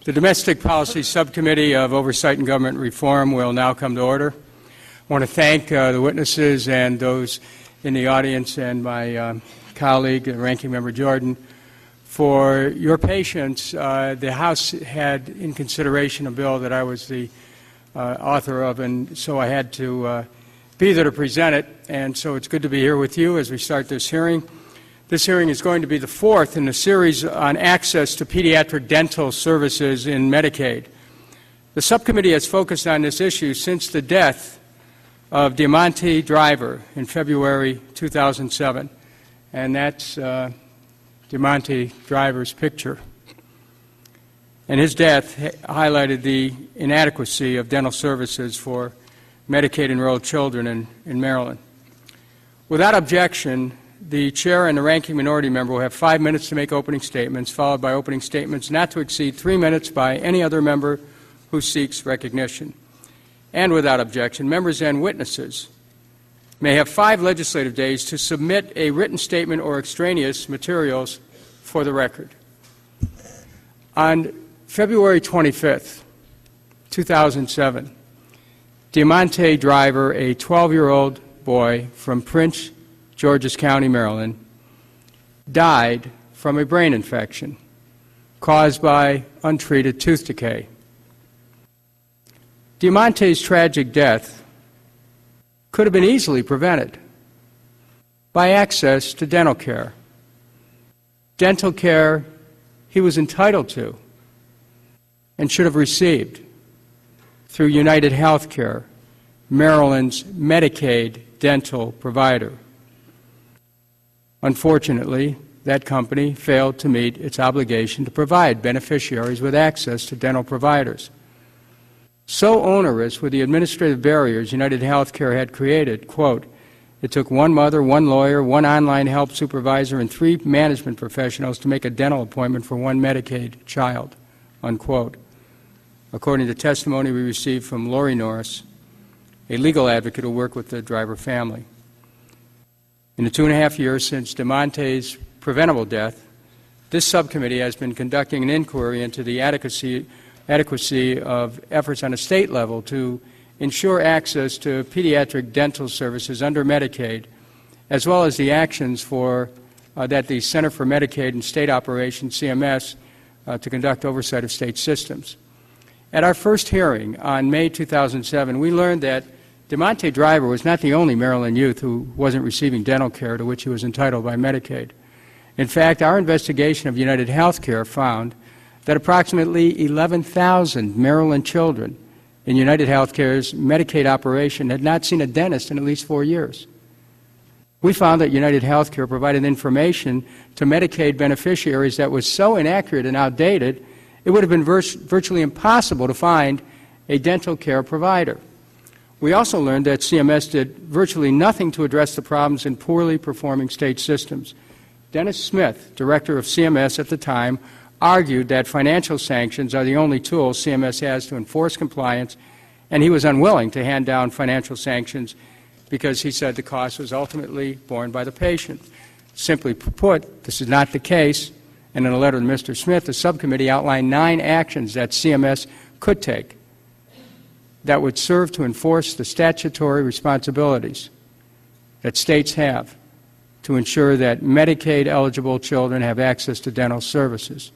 The Domestic Policy Subcommittee of Oversight and Government Reform will now come to order. I want to thank the witnesses and those in the audience and my colleague, Ranking Member Jordan, for your patience. The House had in consideration a bill that I was the author of, and so I had to be there to present it, and so it's good to be here with you as we start this hearing. This hearing is going to be the fourth in a series on access to pediatric dental services in Medicaid. The subcommittee has focused on this issue since the death of Deamonte driver in February 2007, and that's Deamonte driver's picture. And his death highlighted the inadequacy of dental services for Medicaid-enrolled children in Maryland. Without objection, the Chair and the Ranking Minority Member will have 5 minutes to make opening statements, followed by opening statements not to exceed 3 minutes by any other member who seeks recognition. And without objection, members and witnesses may have 5 legislative days to submit a written statement or extraneous materials for the record. On February 25th, 2007, Deamonte driver, a 12-year-old boy from Prince George's County, Maryland, died from a brain infection caused by untreated tooth decay. Deamonte's tragic death could have been easily prevented by access to dental care he was entitled to and should have received through United Healthcare, Maryland's Medicaid dental provider. Unfortunately, that company failed to meet its obligation to provide beneficiaries with access to dental providers. So onerous were the administrative barriers United Healthcare had created, quote, "It took one mother, one lawyer, one online help supervisor, and 3 management professionals to make a dental appointment for one Medicaid child," unquote, according to testimony we received from Lori Norris, a legal advocate who worked with the driver family. In the 2.5 years since Deamonte's preventable death, this subcommittee has been conducting an inquiry into the adequacy of efforts on a state level to ensure access to pediatric dental services under Medicaid, as well as the actions that the Center for Medicaid and State Operations, CMS, to conduct oversight of state systems. At our first hearing on May 2007, we learned that Deamonte driver was not the only Maryland youth who wasn't receiving dental care to which he was entitled by Medicaid. In fact, our investigation of United Healthcare found that approximately 11,000 Maryland children in United Healthcare's Medicaid operation had not seen a dentist in at least 4 years. We found that United Healthcare provided information to Medicaid beneficiaries that was so inaccurate and outdated, it would have been virtually impossible to find a dental care provider. We also learned that CMS did virtually nothing to address the problems in poorly performing state systems. Dennis Smith, director of CMS at the time, argued that financial sanctions are the only tool CMS has to enforce compliance, and he was unwilling to hand down financial sanctions because he said the cost was ultimately borne by the patient. Simply put, this is not the case, and in a letter to Mr. Smith, the subcommittee outlined 9 actions that CMS could take that would serve to enforce the statutory responsibilities that states have to ensure that Medicaid-eligible children have access to dental services.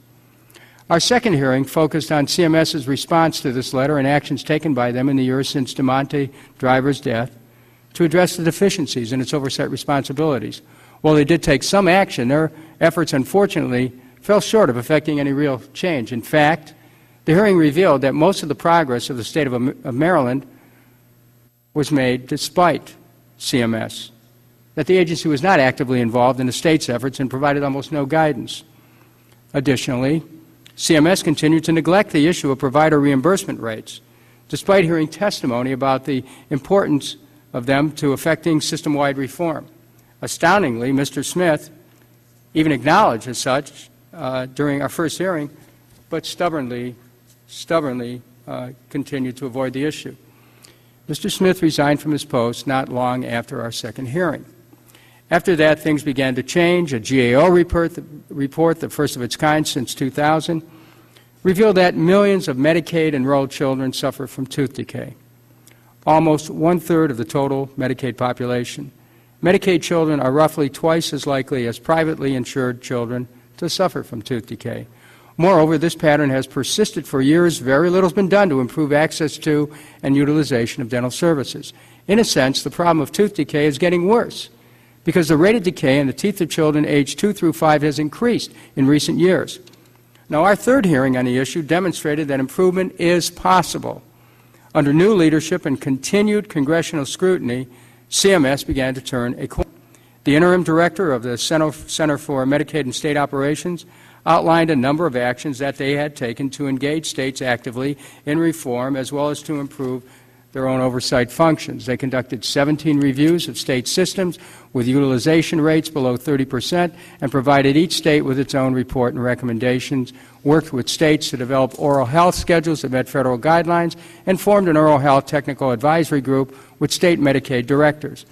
Our second hearing focused on CMS's response to this letter and actions taken by them in the years since Deamonte driver's death to address the deficiencies in its oversight responsibilities. While they did take some action, their efforts unfortunately fell short of effecting any real change. In fact, the hearing revealed that most of the progress of the state of Maryland was made despite CMS, that the agency was not actively involved in the state's efforts and provided almost no guidance. Additionally, CMS continued to neglect the issue of provider reimbursement rates, despite hearing testimony about the importance of them to effecting system-wide reform. Astoundingly, Mr. Smith even acknowledged as such during our first hearing, but stubbornly continued to avoid the issue. Mr. Smith resigned from his post not long after our second hearing. After that, things began to change. A GAO report, the first of its kind since 2000, revealed that millions of Medicaid-enrolled children suffer from tooth decay, almost one-third of the total Medicaid population. Medicaid children are roughly twice as likely as privately insured children to suffer from tooth decay. Moreover, this pattern has persisted for years. Very little has been done to improve access to and utilization of dental services. In a sense, the problem of tooth decay is getting worse because the rate of decay in the teeth of children aged 2 through 5 has increased in recent years. Now, our third hearing on the issue demonstrated that improvement is possible. Under new leadership and continued congressional scrutiny, CMS began to turn a corner. The interim director of the Center for Medicaid and State Operations outlined a number of actions that they had taken to engage states actively in reform as well as to improve their own oversight functions. They conducted 17 reviews of state systems with utilization rates below 30% and provided each state with its own report and recommendations, worked with states to develop oral health schedules that met federal guidelines, and formed an oral health technical advisory group with state Medicaid directors.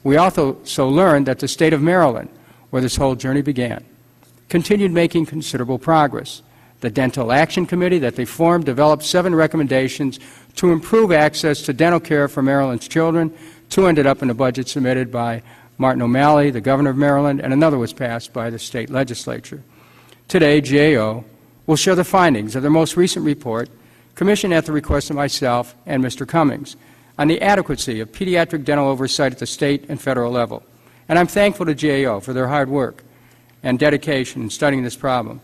We also learned that the state of Maryland, where this whole journey began, continued making considerable progress. The Dental Action Committee that they formed developed 7 recommendations to improve access to dental care for Maryland's children. 2 ended up in a budget submitted by Martin O'Malley, the governor of Maryland, and another was passed by the state legislature. Today, GAO will share the findings of their most recent report, commissioned at the request of myself and Mr. Cummings, on the adequacy of pediatric dental oversight at the state and federal level. And I'm thankful to GAO for their hard work and dedication in studying this problem.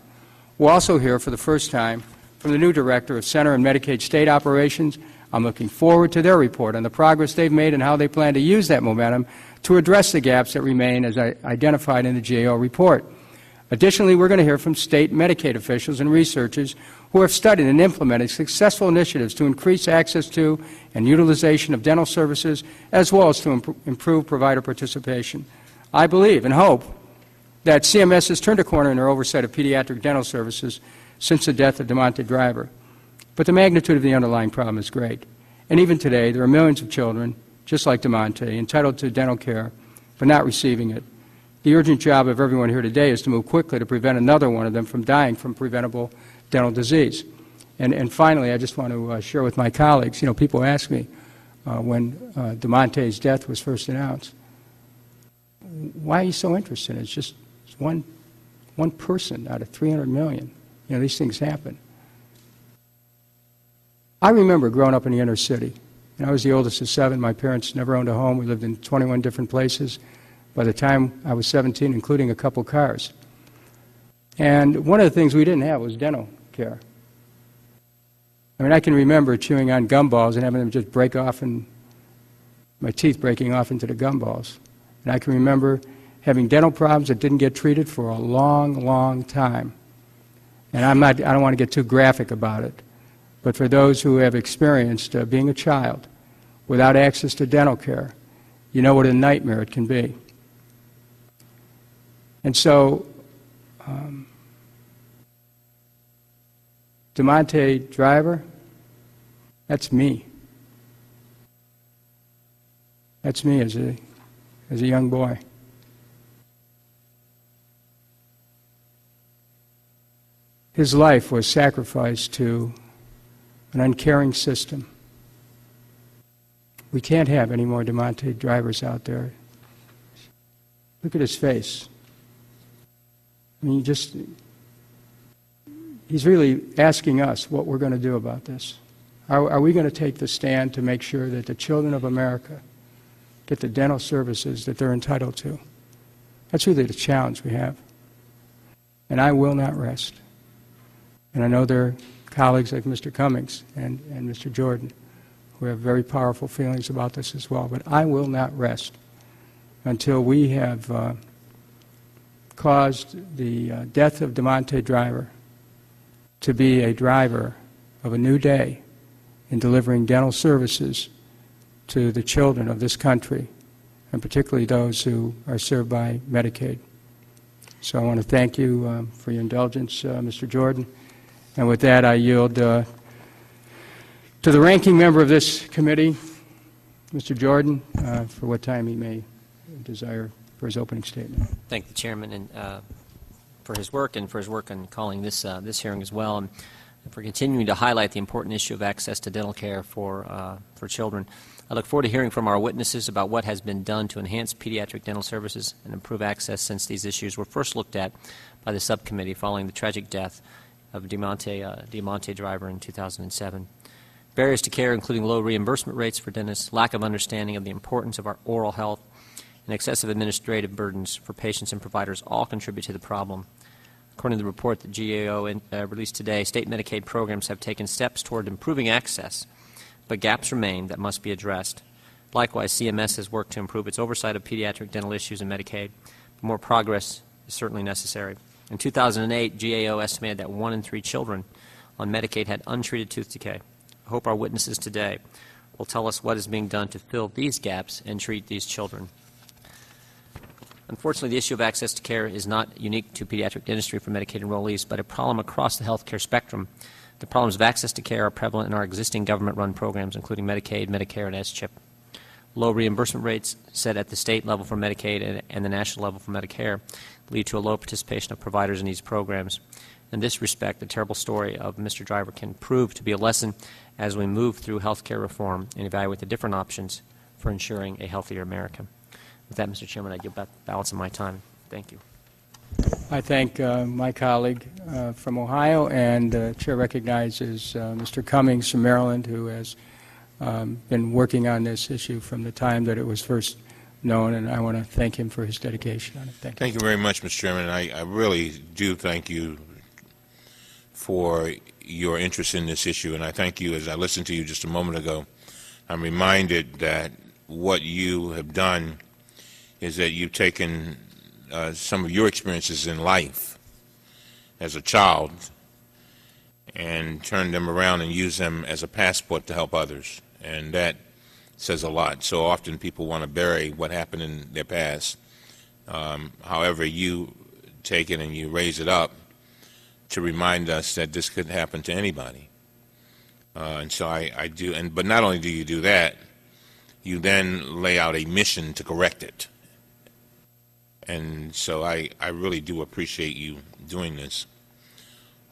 We'll also hear for the first time from the new Director of Center and Medicaid State Operations. I'm looking forward to their report on the progress they've made and how they plan to use that momentum to address the gaps that remain as identified in the GAO report. Additionally, we're going to hear from state Medicaid officials and researchers who have studied and implemented successful initiatives to increase access to and utilization of dental services as well as to improve provider participation. I believe and hope that CMS has turned a corner in their oversight of pediatric dental services since the death of Deamonte Driver. But the magnitude of the underlying problem is great. And even today, there are millions of children, just like Deamonte, entitled to dental care, but not receiving it. The urgent job of everyone here today is to move quickly to prevent another one of them from dying from preventable dental disease. And finally, I just want to share with my colleagues, people ask me when Deamonte's death was first announced, why are you so interested? It's just one person out of 300 million. These things happen. I remember growing up in the inner city. I was the oldest of 7. My parents never owned a home. We lived in 21 different places by the time I was 17, including a couple cars. And one of the things we didn't have was dental care. I can remember chewing on gumballs and having them just break off and my teeth breaking off into the gumballs. And I can remember having dental problems that didn't get treated for a long, long time. And I don't want to get too graphic about it, but for those who have experienced being a child without access to dental care, you know what a nightmare it can be. And so, Deamonte Driver, that's me. That's me as a young boy. His life was sacrificed to an uncaring system. We can't have any more Deamonte Drivers out there. Look at his face. He's really asking us what we're going to do about this. Are we going to take the stand to make sure that the children of America get the dental services that they're entitled to? That's really the challenge we have. And I will not rest. And I know there are colleagues like Mr. Cummings and Mr. Jordan who have very powerful feelings about this as well. But I will not rest until we have caused the death of Deamonte Driver to be a driver of a new day in delivering dental services to the children of this country, and particularly those who are served by Medicaid. So I want to thank you for your indulgence, Mr. Jordan. And with that, I yield to the ranking member of this committee, Mr. Jordan, for what time he may desire for his opening statement. Thank the chairman and for his work and for his work on calling this this hearing as well. and for continuing to highlight the important issue of access to dental care for children. I look forward to hearing from our witnesses about what has been done to enhance pediatric dental services and improve access since these issues were first looked at by the subcommittee following the tragic death of Deamonte driver in 2007. Barriers to care, including low reimbursement rates for dentists, lack of understanding of the importance of our oral health, and excessive administrative burdens for patients and providers all contribute to the problem. According to the report that GAO released today, state Medicaid programs have taken steps toward improving access, but gaps remain that must be addressed. Likewise, CMS has worked to improve its oversight of pediatric dental issues in Medicaid, but more progress is certainly necessary. In 2008, GAO estimated that 1 in 3 children on Medicaid had untreated tooth decay. I hope our witnesses today will tell us what is being done to fill these gaps and treat these children. Unfortunately, the issue of access to care is not unique to pediatric dentistry for Medicaid enrollees, but a problem across the health care spectrum. The problems of access to care are prevalent in our existing government-run programs, including Medicaid, Medicare, and S-CHIP. Low reimbursement rates set at the state level for Medicaid and the national level for Medicare lead to a low participation of providers in these programs. In this respect, the terrible story of Mr. Driver can prove to be a lesson as we move through health care reform and evaluate the different options for ensuring a healthier America. With that, Mr. Chairman, I give back the balance of my time. Thank you. I thank my colleague from Ohio, and the Chair recognizes Mr. Cummings from Maryland, who has been working on this issue from the time that it was first known, and I want to thank him for his dedication on it. Thank you. Thank you very much, Mr. Chairman. I really do thank you for your interest in this issue, and I thank you. As I listened to you just a moment ago, I'm reminded that what you have done is that you've taken some of your experiences in life as a child and turned them around and used them as a passport to help others, and that says a lot. So often people want to bury what happened in their past. However, you take it and you raise it up to remind us that this could happen to anybody. And so I do, but not only do you do that, you then lay out a mission to correct it. And so I really do appreciate you doing this.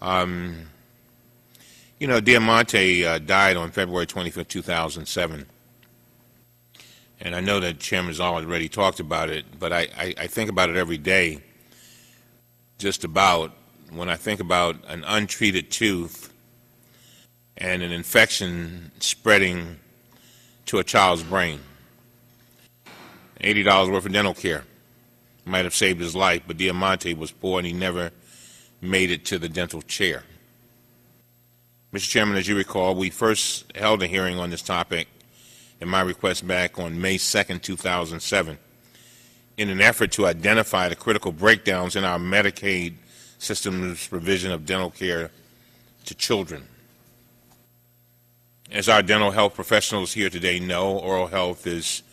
You know, Deamonte died on February 25, 2007. And I know that Chairman's already talked about it, but I think about it every day, just about, when I think about an untreated tooth and an infection spreading to a child's brain. $80 worth of dental care might have saved his life, but Deamonte was poor and he never made it to the dental chair. Mr. Chairman, as you recall, we first held a hearing on this topic in my request back on May 2, 2007, in an effort to identify the critical breakdowns in our Medicaid system's provision of dental care to children. As our dental health professionals here today know, oral health is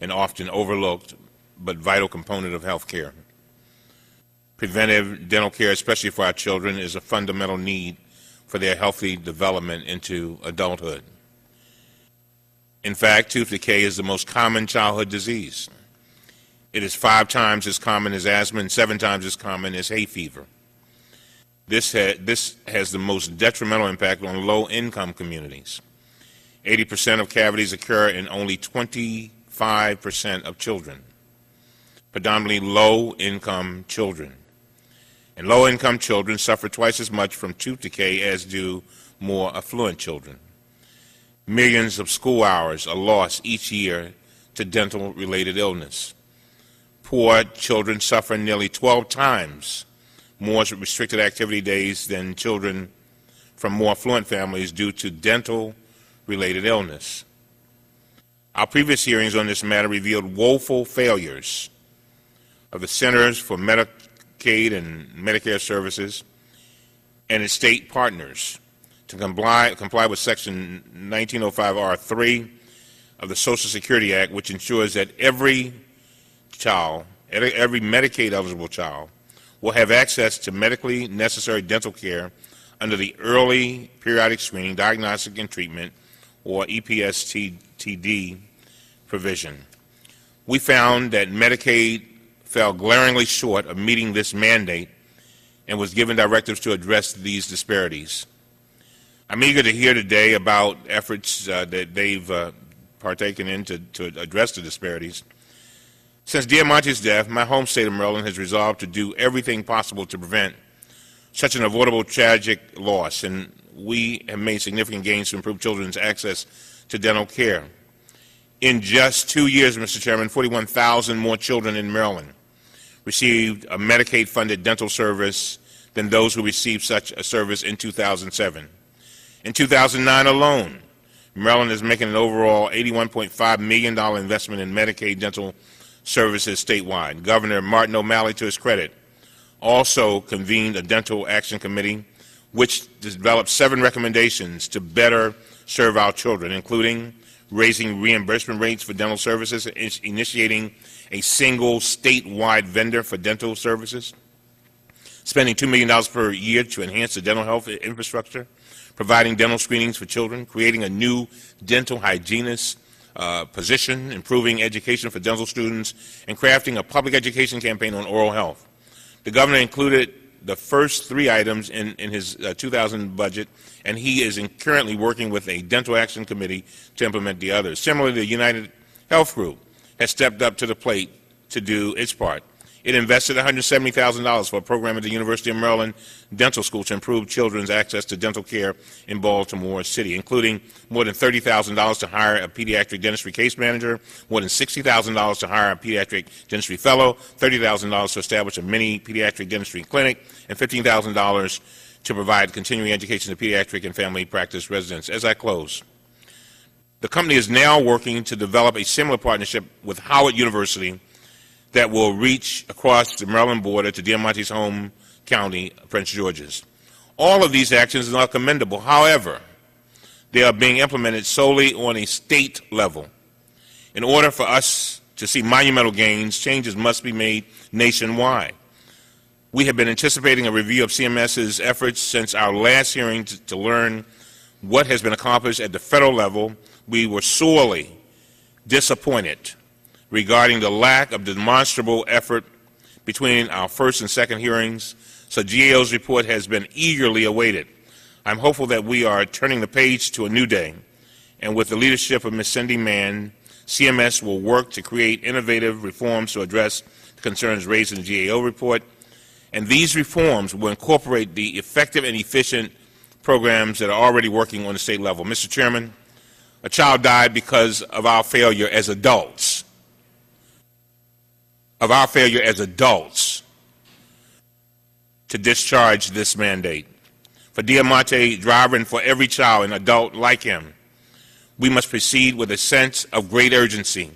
an often overlooked but vital component of health care. Preventive dental care, especially for our children, is a fundamental need for their healthy development into adulthood. In fact, tooth decay is the most common childhood disease. It is 5 times as common as asthma and 7 times as common as hay fever. This has the most detrimental impact on low-income communities. 80% of cavities occur in only 25% of children, predominantly low-income children. And low-income children suffer twice as much from tooth decay as do more affluent children. Millions of school hours are lost each year to dental-related illness. Poor children suffer nearly 12 times more restricted activity days than children from more affluent families due to dental-related illness. Our previous hearings on this matter revealed woeful failures of the Centers for Medicaid and Medicare Services and its state partners to comply with Section 1905R3 of the Social Security Act, which ensures that every Medicaid-eligible child will have access to medically necessary dental care under the Early Periodic Screening, Diagnostic and Treatment, or EPSTD provision. We found that Medicaid fell glaringly short of meeting this mandate and was given directives to address these disparities. I'm eager to hear today about efforts that they've partaken in to address the disparities. Since Deamonte's death, my home state of Maryland has resolved to do everything possible to prevent such an avoidable tragic loss, and we have made significant gains to improve children's access to dental care. In just 2 years, Mr. Chairman, 41,000 more children in Maryland received a Medicaid-funded dental service than those who received such a service in 2007. In 2009 alone, Maryland is making an overall $81.5 million investment in Medicaid dental services statewide. Governor Martin O'Malley, to his credit, also convened a dental action committee which developed 7 recommendations to better serve our children, including raising reimbursement rates for dental services, initiating a single statewide vendor for dental services, spending $2 million per year to enhance the dental health infrastructure, providing dental screenings for children, creating a new dental hygienist position, improving education for dental students, and crafting a public education campaign on oral health. The governor included the first 3 items in his 2000 budget, and he is currently working with a dental action committee to implement the others. Similarly, the United Health Group has stepped up to the plate to do its part. It invested $170,000 for a program at the University of Maryland Dental School to improve children's access to dental care in Baltimore City, including more than $30,000 to hire a pediatric dentistry case manager, more than $60,000 to hire a pediatric dentistry fellow, $30,000 to establish a mini pediatric dentistry clinic, and $15,000 to provide continuing education to pediatric and family practice residents. As I close, the company is now working to develop a similar partnership with Howard University that will reach across the Maryland border to Deamonte's home county, Prince George's. All of these actions are commendable. However, they are being implemented solely on a state level. In order for us to see monumental gains, changes must be made nationwide. We have been anticipating a review of CMS's efforts since our last hearing to learn what has been accomplished at the federal level. We were sorely disappointed regarding the lack of demonstrable effort between our first and second hearings, so GAO's report has been eagerly awaited. I'm hopeful that we are turning the page to a new day, and with the leadership of Ms. Cindy Mann, CMS will work to create innovative reforms to address the concerns raised in the GAO report, and these reforms will incorporate the effective and efficient programs that are already working on the state level. Mr. Chairman, a child died because of our failure as adults. To discharge this mandate. For Deamonte Driver and for every child and adult like him, we must proceed with a sense of great urgency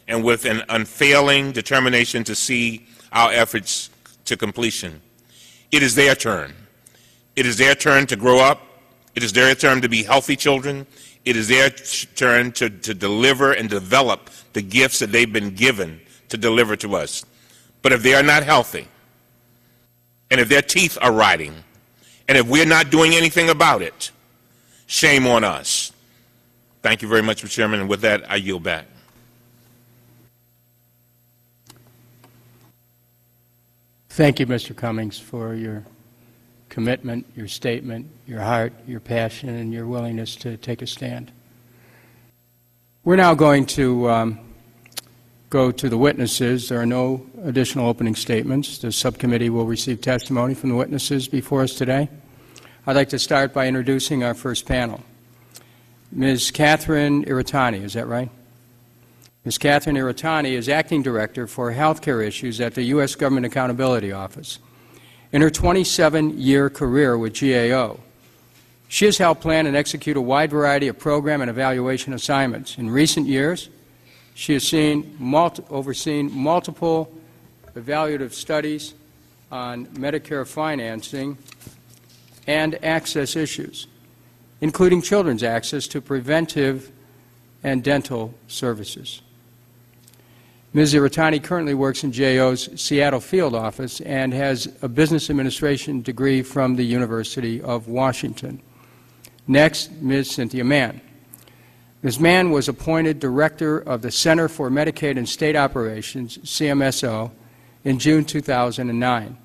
and with an unfailing determination to see our efforts to completion. It is their turn. It is their turn to grow up. It is their turn to be healthy children. It is their turn to deliver and develop the gifts that they've been given to deliver to us. But if they are not healthy, and if their teeth are rotting, and if we're not doing anything about it, shame on us. Thank you very much, Mr. Chairman, and with that, I yield back. Thank you, Mr. Cummings, for your commitment, your statement, your heart, your passion, and your willingness to take a stand. We're now going to go to the witnesses. There are no additional opening statements. The subcommittee will receive testimony from the witnesses before us today. I'd like to start by introducing our first panel. Ms. Catherine Iritani, is that right? Ms. Catherine Iritani is Acting Director for Healthcare Issues at the U.S. Government Accountability Office. In her 27-year career with GAO, she has helped plan and execute a wide variety of program and evaluation assignments. In recent years, she has overseen multiple evaluative studies on Medicare financing and access issues, including children's access to preventive and dental services. Ms. Iritani currently works in GAO's Seattle field office and has a business administration degree from the University of Washington. Next, Ms. Cynthia Mann. Ms. Mann was appointed Director of the Center for Medicaid and State Operations, CMSO, in June 2009.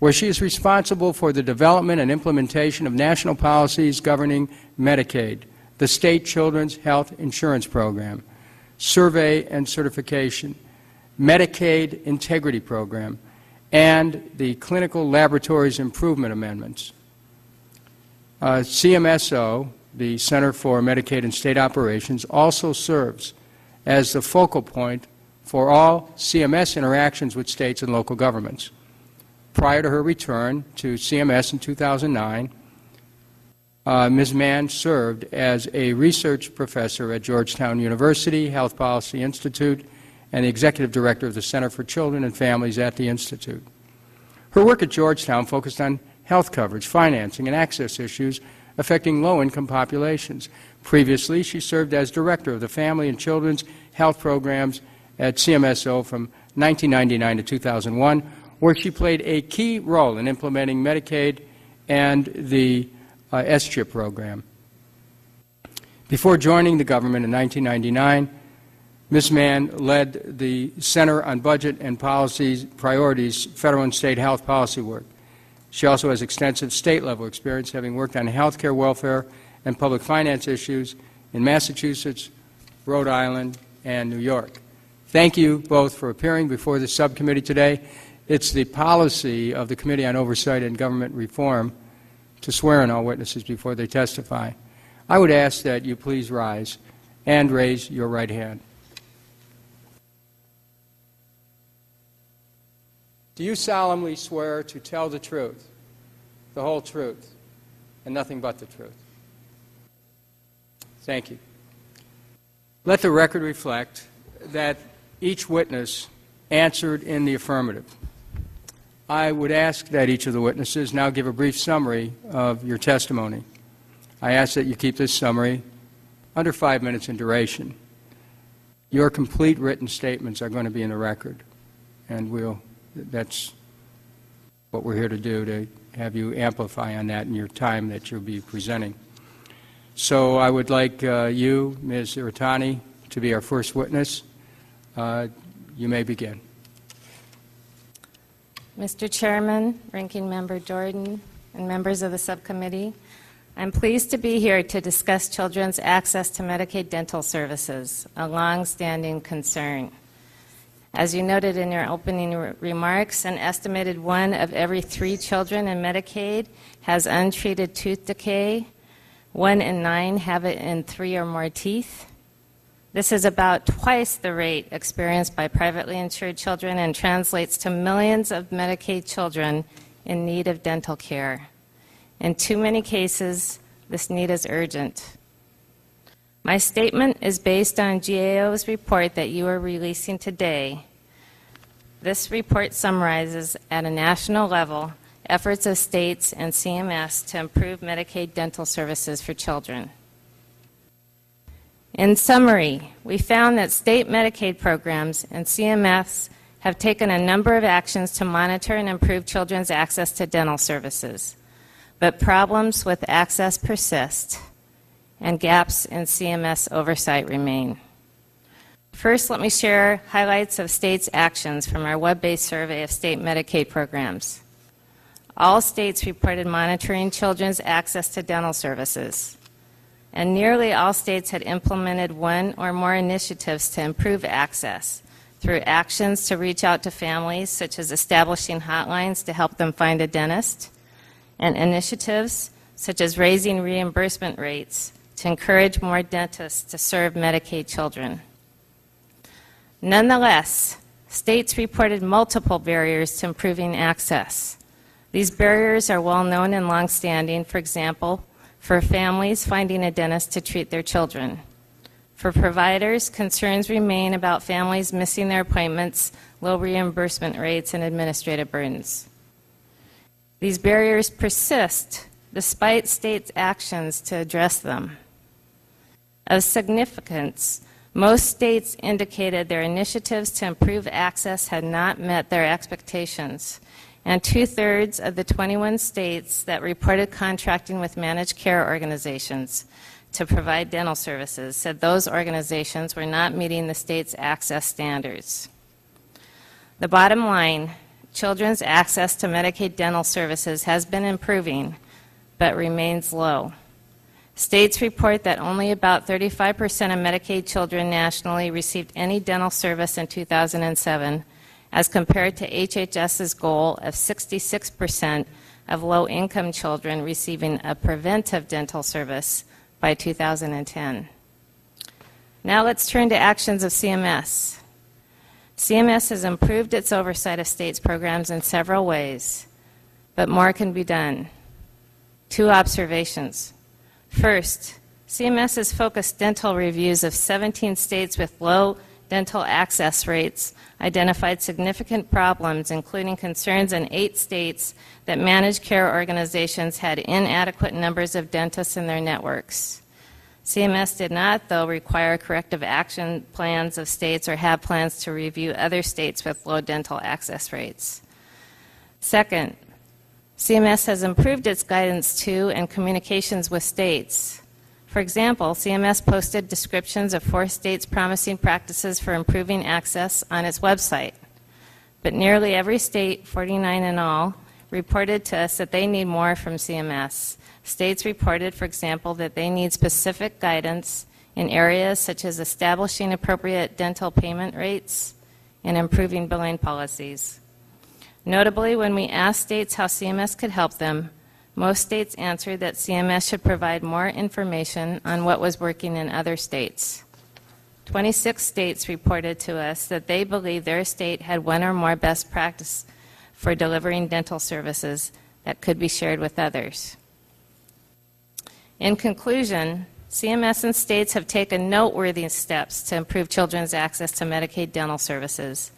where she is responsible for the development and implementation of national policies governing Medicaid, the State Children's Health Insurance Program, Survey and Certification, Medicaid Integrity Program, and the Clinical Laboratories Improvement Amendments. CMSO, the Center for Medicaid and State Operations, also serves as the focal point for all CMS interactions with states and local governments. Prior to her return to CMS in 2009, Ms. Mann served as a research professor at Georgetown University Health Policy Institute and the executive director of the Center for Children and Families at the Institute. Her work at Georgetown focused on health coverage, financing, and access issues affecting low-income populations. Previously, she served as director of the Family and Children's Health Programs at CMSO from 1999 to 2001, where she played a key role in implementing Medicaid and the SCHIP program. Before joining the government in 1999, Ms. Mann led the Center on Budget and Policy Priorities federal and state health policy work. She also has extensive state-level experience, having worked on health care, welfare, and public finance issues in Massachusetts, Rhode Island, and New York. Thank you both for appearing before the subcommittee today. It's the policy of the Committee on Oversight and Government Reform to swear in all witnesses before they testify. I would ask that you please rise and raise your right hand. Do you solemnly swear to tell the truth, the whole truth, and nothing but the truth? Thank you. Let the record reflect that each witness answered in the affirmative. I would ask that each of the witnesses now give a brief summary of your testimony. I ask that you keep this summary under 5 minutes in duration. Your complete written statements are going to be in the record, and that's what we're here to do, to have you amplify on that in your time that you'll be presenting. So I would like you, Ms. Iritani, to be our first witness. You may begin. Mr. Chairman, Ranking Member Jordan, and members of the subcommittee, I'm pleased to be here to discuss children's access to Medicaid dental services, a long-standing concern. As you noted in your opening remarks, an estimated 1 of every 3 children in Medicaid has untreated tooth decay. 1 in 9 have it in 3 or more teeth. This is about twice the rate experienced by privately insured children and translates to millions of Medicaid children in need of dental care. In too many cases, this need is urgent. My statement is based on GAO's report that you are releasing today. This report summarizes, at a national level, efforts of states and CMS to improve Medicaid dental services for children. In summary, we found that state Medicaid programs and CMS have taken a number of actions to monitor and improve children's access to dental services, but problems with access persist, and gaps in CMS oversight remain. First, let me share highlights of states' actions from our web-based survey of state Medicaid programs. All states reported monitoring children's access to dental services, and nearly all states had implemented 1 or more initiatives to improve access through actions to reach out to families, such as establishing hotlines to help them find a dentist, and initiatives such as raising reimbursement rates to encourage more dentists to serve Medicaid children. Nonetheless, states reported multiple barriers to improving access. These barriers are well known and long-standing, for example, for families finding a dentist to treat their children. For providers, concerns remain about families missing their appointments, low reimbursement rates, and administrative burdens. These barriers persist despite states' actions to address them. Of significance, most states indicated their initiatives to improve access had not met their expectations, and 2/3 of the 21 states that reported contracting with managed care organizations to provide dental services said those organizations were not meeting the state's access standards. The bottom line, children's access to Medicaid dental services has been improving, but remains low. States report that only about 35% of Medicaid children nationally received any dental service in 2007, as compared to HHS's goal of 66% of low-income children receiving a preventive dental service by 2010. Now let's turn to actions of CMS. CMS has improved its oversight of states' programs in several ways, but more can be done. 2 observations. First, CMS has focused dental reviews of 17 states with low dental access rates, identified significant problems, including concerns in 8 states that managed care organizations had inadequate numbers of dentists in their networks. CMS did not, though, require corrective action plans of states or have plans to review other states with low dental access rates. Second, CMS has improved its guidance to and communications with states. For example, CMS posted descriptions of 4 states' promising practices for improving access on its website. But nearly every state, 49 in all, reported to us that they need more from CMS. States reported, for example, that they need specific guidance in areas such as establishing appropriate dental payment rates and improving billing policies. Notably, when we asked states how CMS could help them, most states answered that CMS should provide more information on what was working in other states. 26 states reported to us that they believed their state had one or more best practice for delivering dental services that could be shared with others. In conclusion, CMS and states have taken noteworthy steps to improve children's access to Medicaid dental services.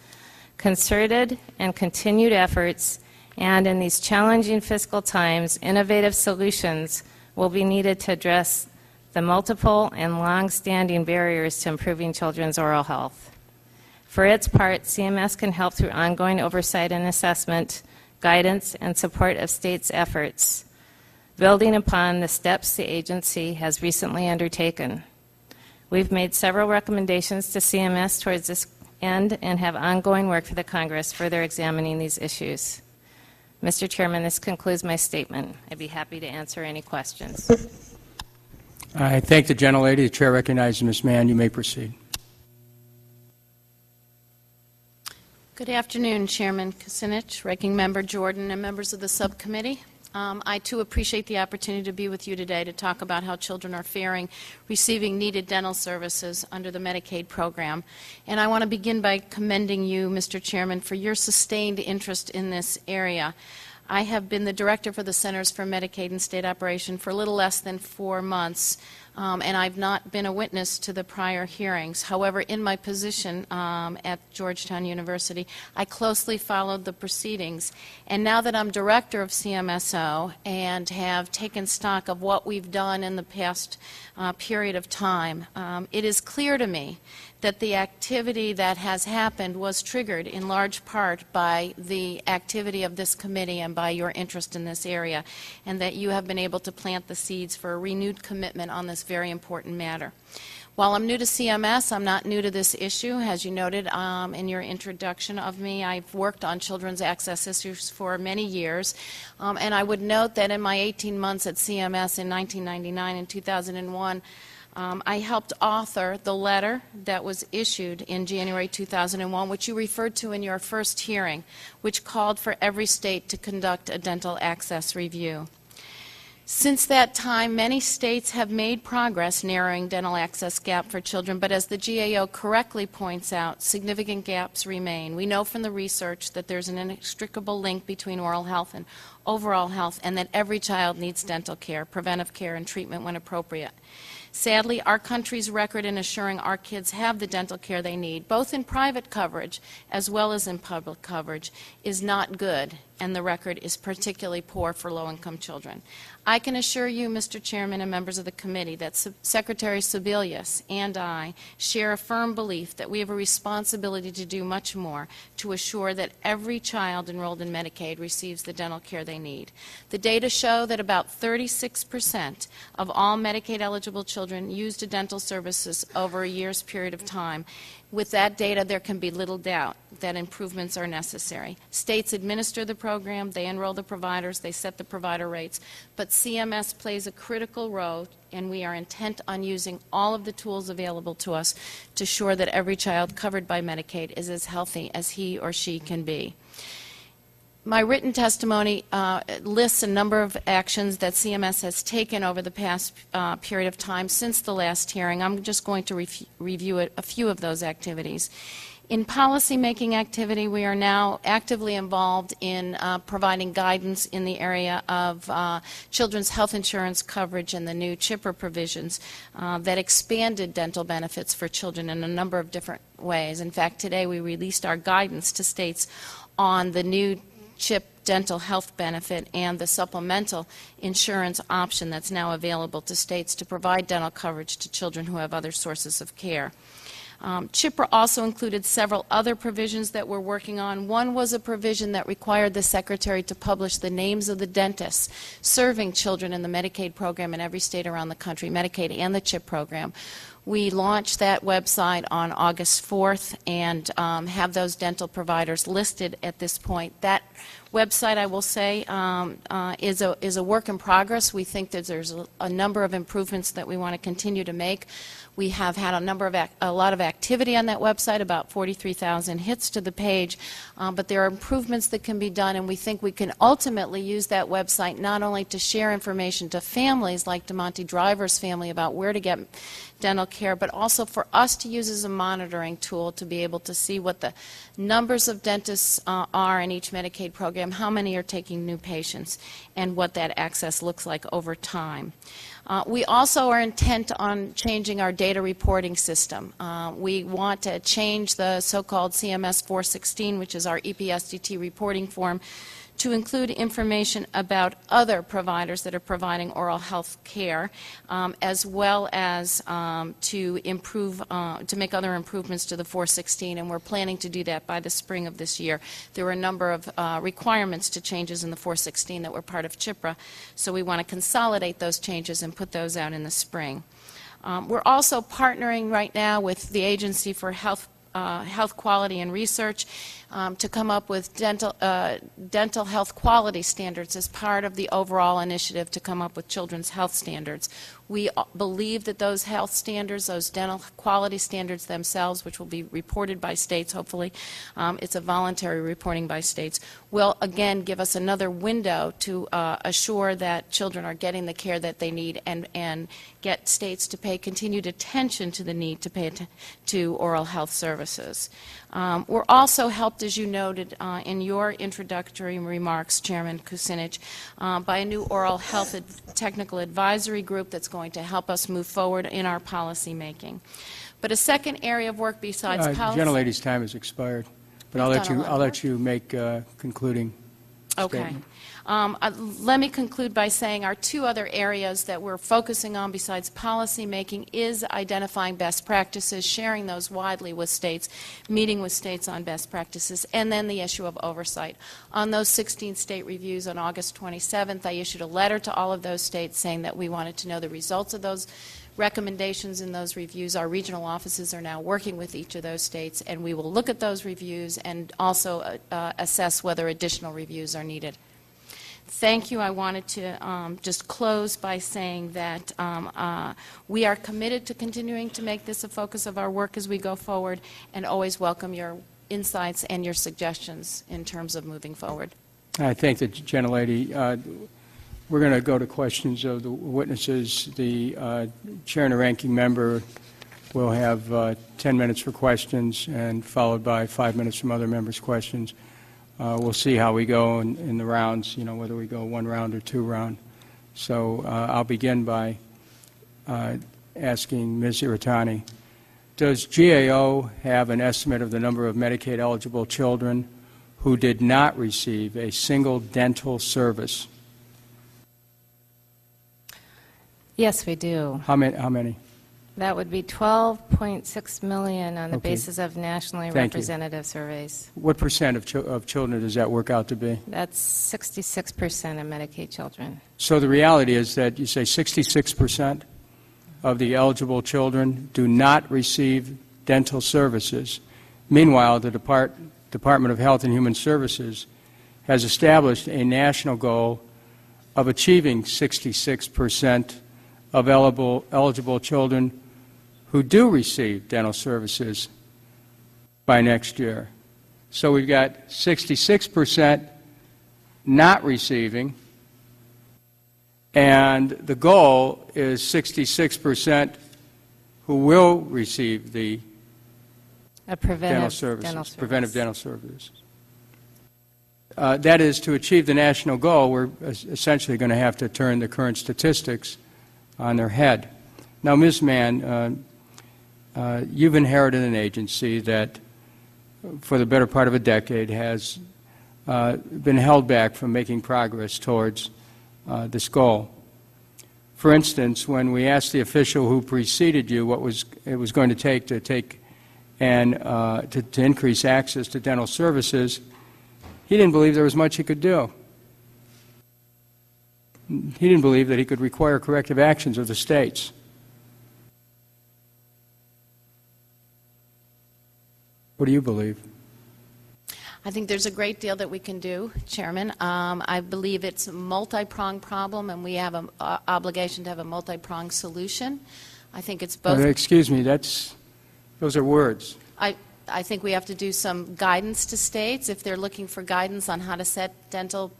Concerted and continued efforts, and in these challenging fiscal times, innovative solutions will be needed to address the multiple and long-standing barriers to improving children's oral health. For its part, CMS can help through ongoing oversight and assessment, guidance, and support of states' efforts, building upon the steps the agency has recently undertaken. We've made several recommendations to CMS towards this end and have ongoing work for the Congress further examining these issues. Mr. Chairman, this concludes my statement. I'd be happy to answer any questions. I thank the gentlelady. The chair recognizes Ms. Mann. You may proceed. Good afternoon, Chairman Kucinich, Ranking Member Jordan, and members of the subcommittee. I, too, appreciate the opportunity to be with you today to talk about how children are faring receiving needed dental services under the Medicaid program. And I want to begin by commending you, Mr. Chairman, for your sustained interest in this area. I have been the director for the Centers for Medicaid and State Operation for a little less than 4 months, and I've not been a witness to the prior hearings. However, in my position at Georgetown University, I closely followed the proceedings. And now that I'm director of CMSO and have taken stock of what we've done in the past period of time, it is clear to me that the activity that has happened was triggered in large part by the activity of this committee and by your interest in this area, and that you have been able to plant the seeds for a renewed commitment on this very important matter. While I'm new to CMS, I'm not new to this issue. As you noted in your introduction of me, I've worked on children's access issues for many years, and I would note that in my 18 months at CMS in 1999 and 2001, I helped author the letter that was issued in January 2001, which you referred to in your first hearing, which called for every state to conduct a dental access review. Since that time, many states have made progress narrowing dental access gap for children, but as the GAO correctly points out, significant gaps remain. We know from the research that there's an inextricable link between oral health and overall health, and that every child needs dental care, preventive care, and treatment when appropriate. Sadly, our country's record in assuring our kids have the dental care they need, both in private coverage as well as in public coverage, is not good, and the record is particularly poor for low-income children. I can assure you, Mr. Chairman and members of the committee, that Secretary Sebelius and I share a firm belief that we have a responsibility to do much more to assure that every child enrolled in Medicaid receives the dental care they need. The data show that about 36% of all Medicaid-eligible children used dental services over a year's period of time. With that data, there can be little doubt that improvements are necessary. States administer the program, they enroll the providers, they set the provider rates, but CMS plays a critical role, and we are intent on using all of the tools available to us to ensure that every child covered by Medicaid is as healthy as he or she can be. My written testimony lists a number of actions that CMS has taken over the past period of time since the last hearing. I'm just going to review a few of those activities. In policymaking activity, we are now actively involved in providing guidance in the area of children's health insurance coverage and the new CHIPR provisions that expanded dental benefits for children in a number of different ways. In fact, today we released our guidance to states on the new CHIP dental health benefit and the supplemental insurance option that's now available to states to provide dental coverage to children who have other sources of care. CHIPR also included several other provisions that we're working on. One was a provision that required the Secretary to publish the names of the dentists serving children in the Medicaid program in every state around the country, Medicaid and the CHIP program. We launched that website on August 4th and have those dental providers listed at this point. That website, I will say, is a work in progress. We think that there's a number of improvements that we want to continue to make. We have had a lot of activity on that website, about 43,000 hits to the page, but there are improvements that can be done, and we think we can ultimately use that website not only to share information to families like Deamonte Driver's family about where to get dental care, but also for us to use as a monitoring tool to be able to see what the numbers of dentists are in each Medicaid program, how many are taking new patients, and what that access looks like over time. We also are intent on changing our data reporting system. We want to change the so-called CMS 416, which is our EPSDT reporting form, to include information about other providers that are providing oral health care, as well as to make other improvements to the 416, and we're planning to do that by the spring of this year. There were a number of requirements to changes in the 416 that were part of CHIPRA, so we want to consolidate those changes and put those out in the spring. We're also partnering right now with the Agency for Health Quality and Research to come up with dental health quality standards as part of the overall initiative to come up with children's health standards. We believe that those health standards, those dental quality standards themselves, which will be reported by states, hopefully, it's a voluntary reporting by states, will again give us another window to assure that children are getting the care that they need and get states to pay continued attention to the need to pay to oral health services. We're also helped, as you noted in your introductory remarks, Chairman Kucinich, by a new oral health technical advisory group that's going to help us move forward in our policy making. But a second area of work besides policy... Gentlelady's time has expired, but I'll let you make concluding statement. Let me conclude by saying our two other areas that we're focusing on besides policy making is identifying best practices, sharing those widely with states, meeting with states on best practices, and then the issue of oversight. On those 16 state reviews on August 27th, I issued a letter to all of those states saying that we wanted to know the results of those recommendations in those reviews. Our regional offices are now working with each of those states, and we will look at those reviews and also assess whether additional reviews are needed. Thank you. I wanted to just close by saying that we are committed to continuing to make this a focus of our work as we go forward, and always welcome your insights and your suggestions in terms of moving forward. I thank the gentlelady. We're going to go to questions of the witnesses. The chair and the ranking member will have 10 minutes for questions, and followed by 5 minutes from other members' questions. We'll see how we go in the rounds, whether we go one round or two round. So I'll begin by asking Ms. Iritani, does GAO have an estimate of the number of Medicaid-eligible children who did not receive a single dental service? Yes, we do. How many? That would be 12.6 million on the basis of nationally representative surveys. What percent of children does that work out to be? That's 66% of Medicaid children. So the reality is that you say 66% of the eligible children do not receive dental services. Meanwhile, the Department of Health and Human Services has established a national goal of achieving 66% of eligible children who do receive dental services by next year. So we've got 66% not receiving, and the goal is 66% who will receive the dental services, preventive dental services. That is, to achieve the national goal, we're essentially going to have to turn the current statistics on their head. Now, Ms. Mann, you've inherited an agency that, for the better part of a decade, has been held back from making progress towards this goal. For instance, when we asked the official who preceded you what it was going to take to increase access to dental services, he didn't believe there was much he could do. He didn't believe that he could require corrective actions of the states. What do you believe? I think there's a great deal that we can do, Chairman. I believe it's a multi-pronged problem, and we have an obligation to have a multi-pronged solution. I think it's both. Excuse me, those are words. I think we have to do some guidance to states. If they're looking for guidance on how to set dental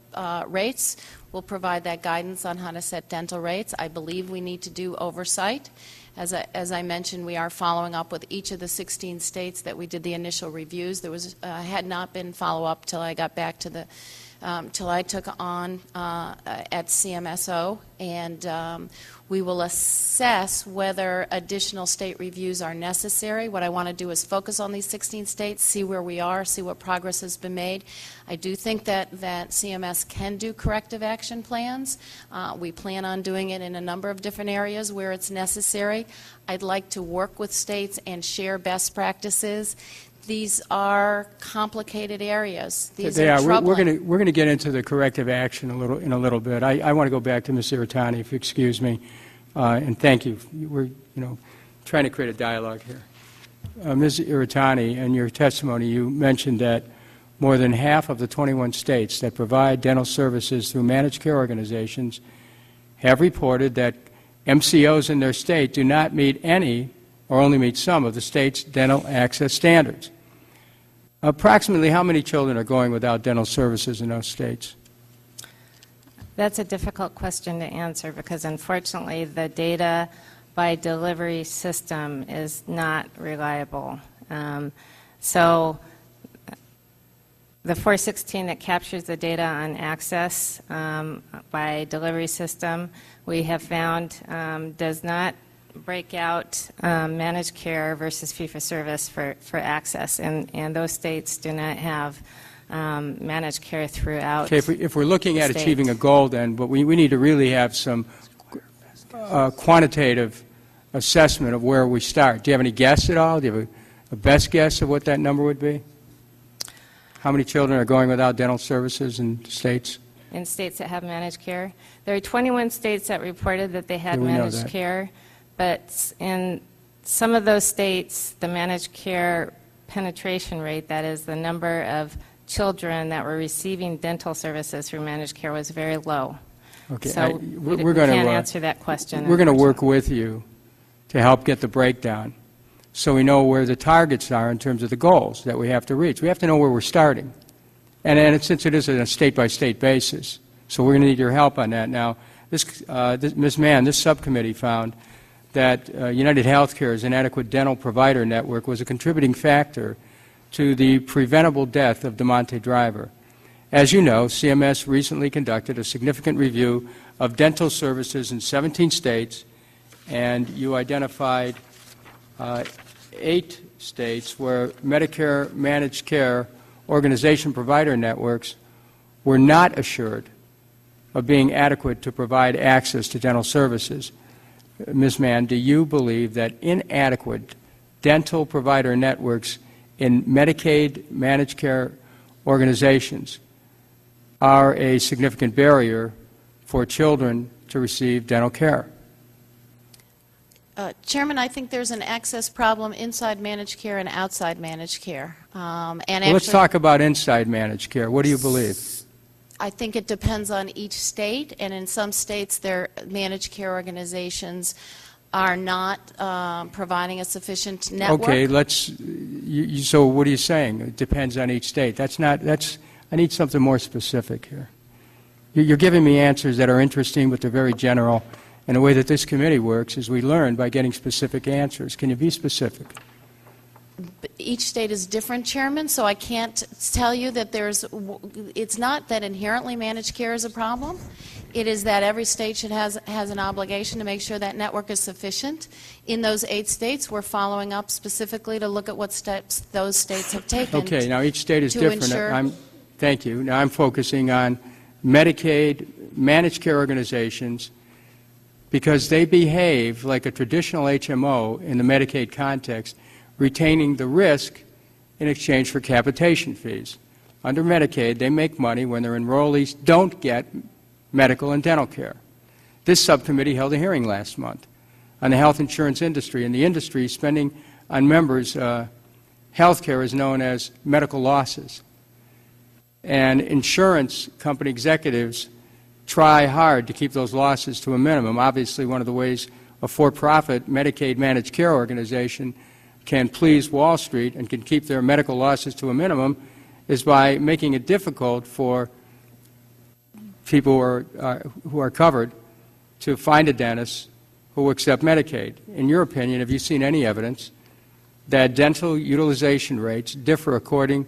rates, we'll provide that guidance on how to set dental rates. I believe we need to do oversight. As I mentioned, we are following up with each of the 16 states that we did the initial reviews. There was had not been follow-up till I got back to the till I took on at CMSO, and we will assess whether additional state reviews are necessary. What I want to do is focus on these 16 states, see where we are, see what progress has been made. I do think that CMS can do corrective action plans. We plan on doing it in a number of different areas where it's necessary. I'd like to work with states and share best practices. These are complicated areas. These are troubling. We're going to get into the corrective action in a little bit. I want to go back to Ms. Iritani, if you excuse me, and thank you. We're trying to create a dialogue here. Ms. Iritani, in your testimony, you mentioned that more than half of the 21 states that provide dental services through managed care organizations have reported that MCOs in their state do not meet any or only meet some of the state's dental access standards. Approximately how many children are going without dental services in those states? That's a difficult question to answer because, unfortunately, the data by delivery system is not reliable. So the 416 that captures the data on access by delivery system, we have found does not break out managed care versus fee-for-service for access, and those states do not have managed care throughout. Okay, if we're looking at achieving a goal, then, but we need to really have some quantitative assessment of where we start. Do you have any guess at all? Do you have a best guess of what that number would be? How many children are going without dental services in states? In states that have managed care? There are 21 states that reported that they had managed care. But in some of those states, the managed care penetration rate, that is the number of children that were receiving dental services through managed care, was very low. Okay, so we can't answer that question. We're going to work with you to help get the breakdown so we know where the targets are in terms of the goals that we have to reach. We have to know where we're starting. And since it is on a state-by-state basis, so we're going to need your help on that. Now, Ms. Mann, this subcommittee found that United Healthcare's inadequate dental provider network was a contributing factor to the preventable death of Deamonte driver. As you know, CMS recently conducted a significant review of dental services in 17 states, and you identified 8 states where Medicare managed care organization provider networks were not assured of being adequate to provide access to dental services. Ms. Mann, do you believe that inadequate dental provider networks in Medicaid managed care organizations are a significant barrier for children to receive dental care? Chairman, I think there's an access problem inside managed care and outside managed care. Well, let's talk about inside managed care. What do you believe? I think it depends on each state, and in some states their managed care organizations are not providing a sufficient network. Okay, so what are you saying? It depends on each state. I need something more specific here. You're giving me answers that are interesting, but they're very general. And the way that this committee works is we learn by getting specific answers. Can you be specific? Each state is different, Chairman, so I can't tell you that it's not that inherently managed care is a problem. It is that every state has an obligation to make sure that network is sufficient. In those 8 states, we're following up specifically to look at what steps those states have taken. Okay, now each state is to different. ensure- Thank you. Now I'm focusing on Medicaid, managed care organizations, because they behave like a traditional HMO in the Medicaid context, retaining the risk in exchange for capitation fees. Under Medicaid, they make money when their enrollees don't get medical and dental care. This subcommittee held a hearing last month on the health insurance industry, and the industry spending on members' health care is known as medical losses. And insurance company executives try hard to keep those losses to a minimum. Obviously, one of the ways a for-profit Medicaid managed care organization can please Wall Street and can keep their medical losses to a minimum is by making it difficult for people who are covered to find a dentist who will accept Medicaid. In your opinion, have you seen any evidence that dental utilization rates differ according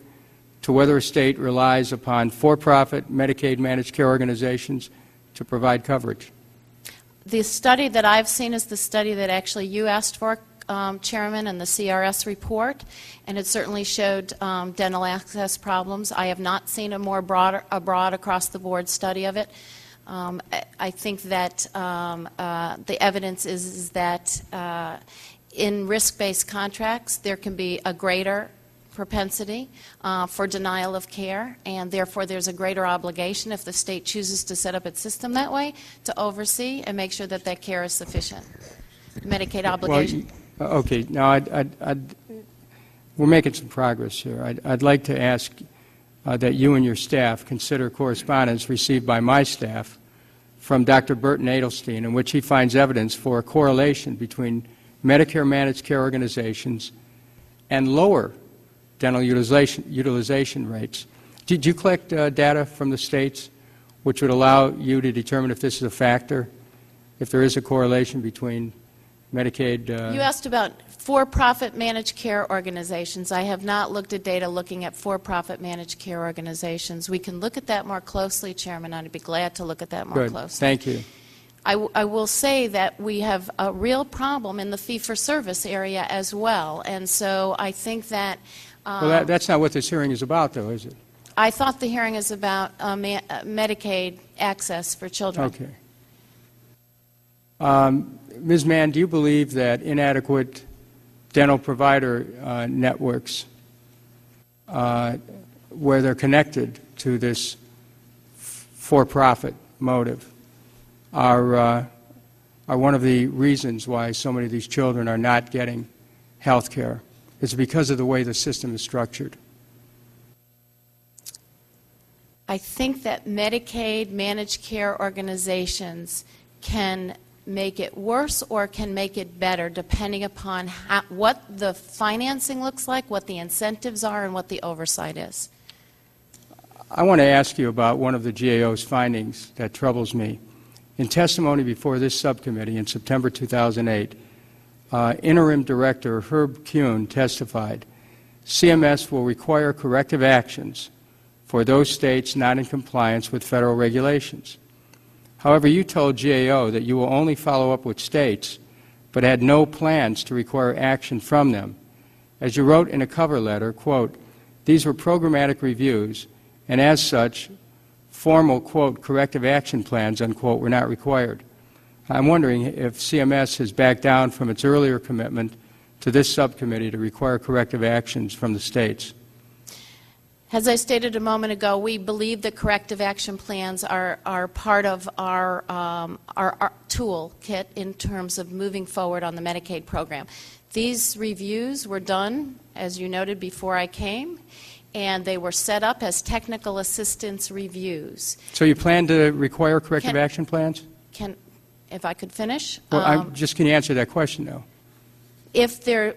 to whether a state relies upon for-profit Medicaid managed care organizations to provide coverage? The study that I've seen is the study that actually you asked for, Chairman, and the CRS report, and it certainly showed dental access problems. I have not seen a broad across-the-board study of it. I think that the evidence is that in risk-based contracts there can be a greater propensity for denial of care, and therefore there's a greater obligation if the state chooses to set up its system that way to oversee and make sure that that care is sufficient. Medicaid obligation. Well, okay, now we're making some progress here. I'd like to ask that you and your staff consider correspondence received by my staff from Dr. Burton Adelstein, in which he finds evidence for a correlation between Medicare managed care organizations and lower dental utilization rates. Did you collect data from the states which would allow you to determine if this is a factor, if there is a correlation between Medicaid? You asked about for-profit managed care organizations. I have not looked at data looking at for-profit managed care organizations. We can look at that more closely, Chairman. I'd be glad to look at that more closely. Thank you. I will say that we have a real problem in the fee-for-service area as well, and so I think that well, that's not what this hearing is about, though, is it? I thought the hearing is about Medicaid access for children. Okay. Ms. Mann, do you believe that inadequate dental provider networks, where they're connected to this for-profit motive, are one of the reasons why so many of these children are not getting health care? It's because of the way the system is structured. I think that Medicaid managed care organizations can make it worse or can make it better depending upon what the financing looks like, what the incentives are, and what the oversight is. I want to ask you about one of the GAO's findings that troubles me. In testimony before this subcommittee in September 2008, Interim Director Herb Kuhn testified, CMS will require corrective actions for those states not in compliance with federal regulations. However, you told GAO that you will only follow up with states, but had no plans to require action from them. As you wrote in a cover letter, quote, these were programmatic reviews, and as such, formal, quote, corrective action plans, unquote, were not required. I'm wondering if CMS has backed down from its earlier commitment to this subcommittee to require corrective actions from the states. As I stated a moment ago, we believe that corrective action plans are part of our toolkit in terms of moving forward on the Medicaid program. These reviews were done, as you noted, before I came, and they were set up as technical assistance reviews. So you plan to require corrective action plans? If I could finish? Well, can you answer that question, though?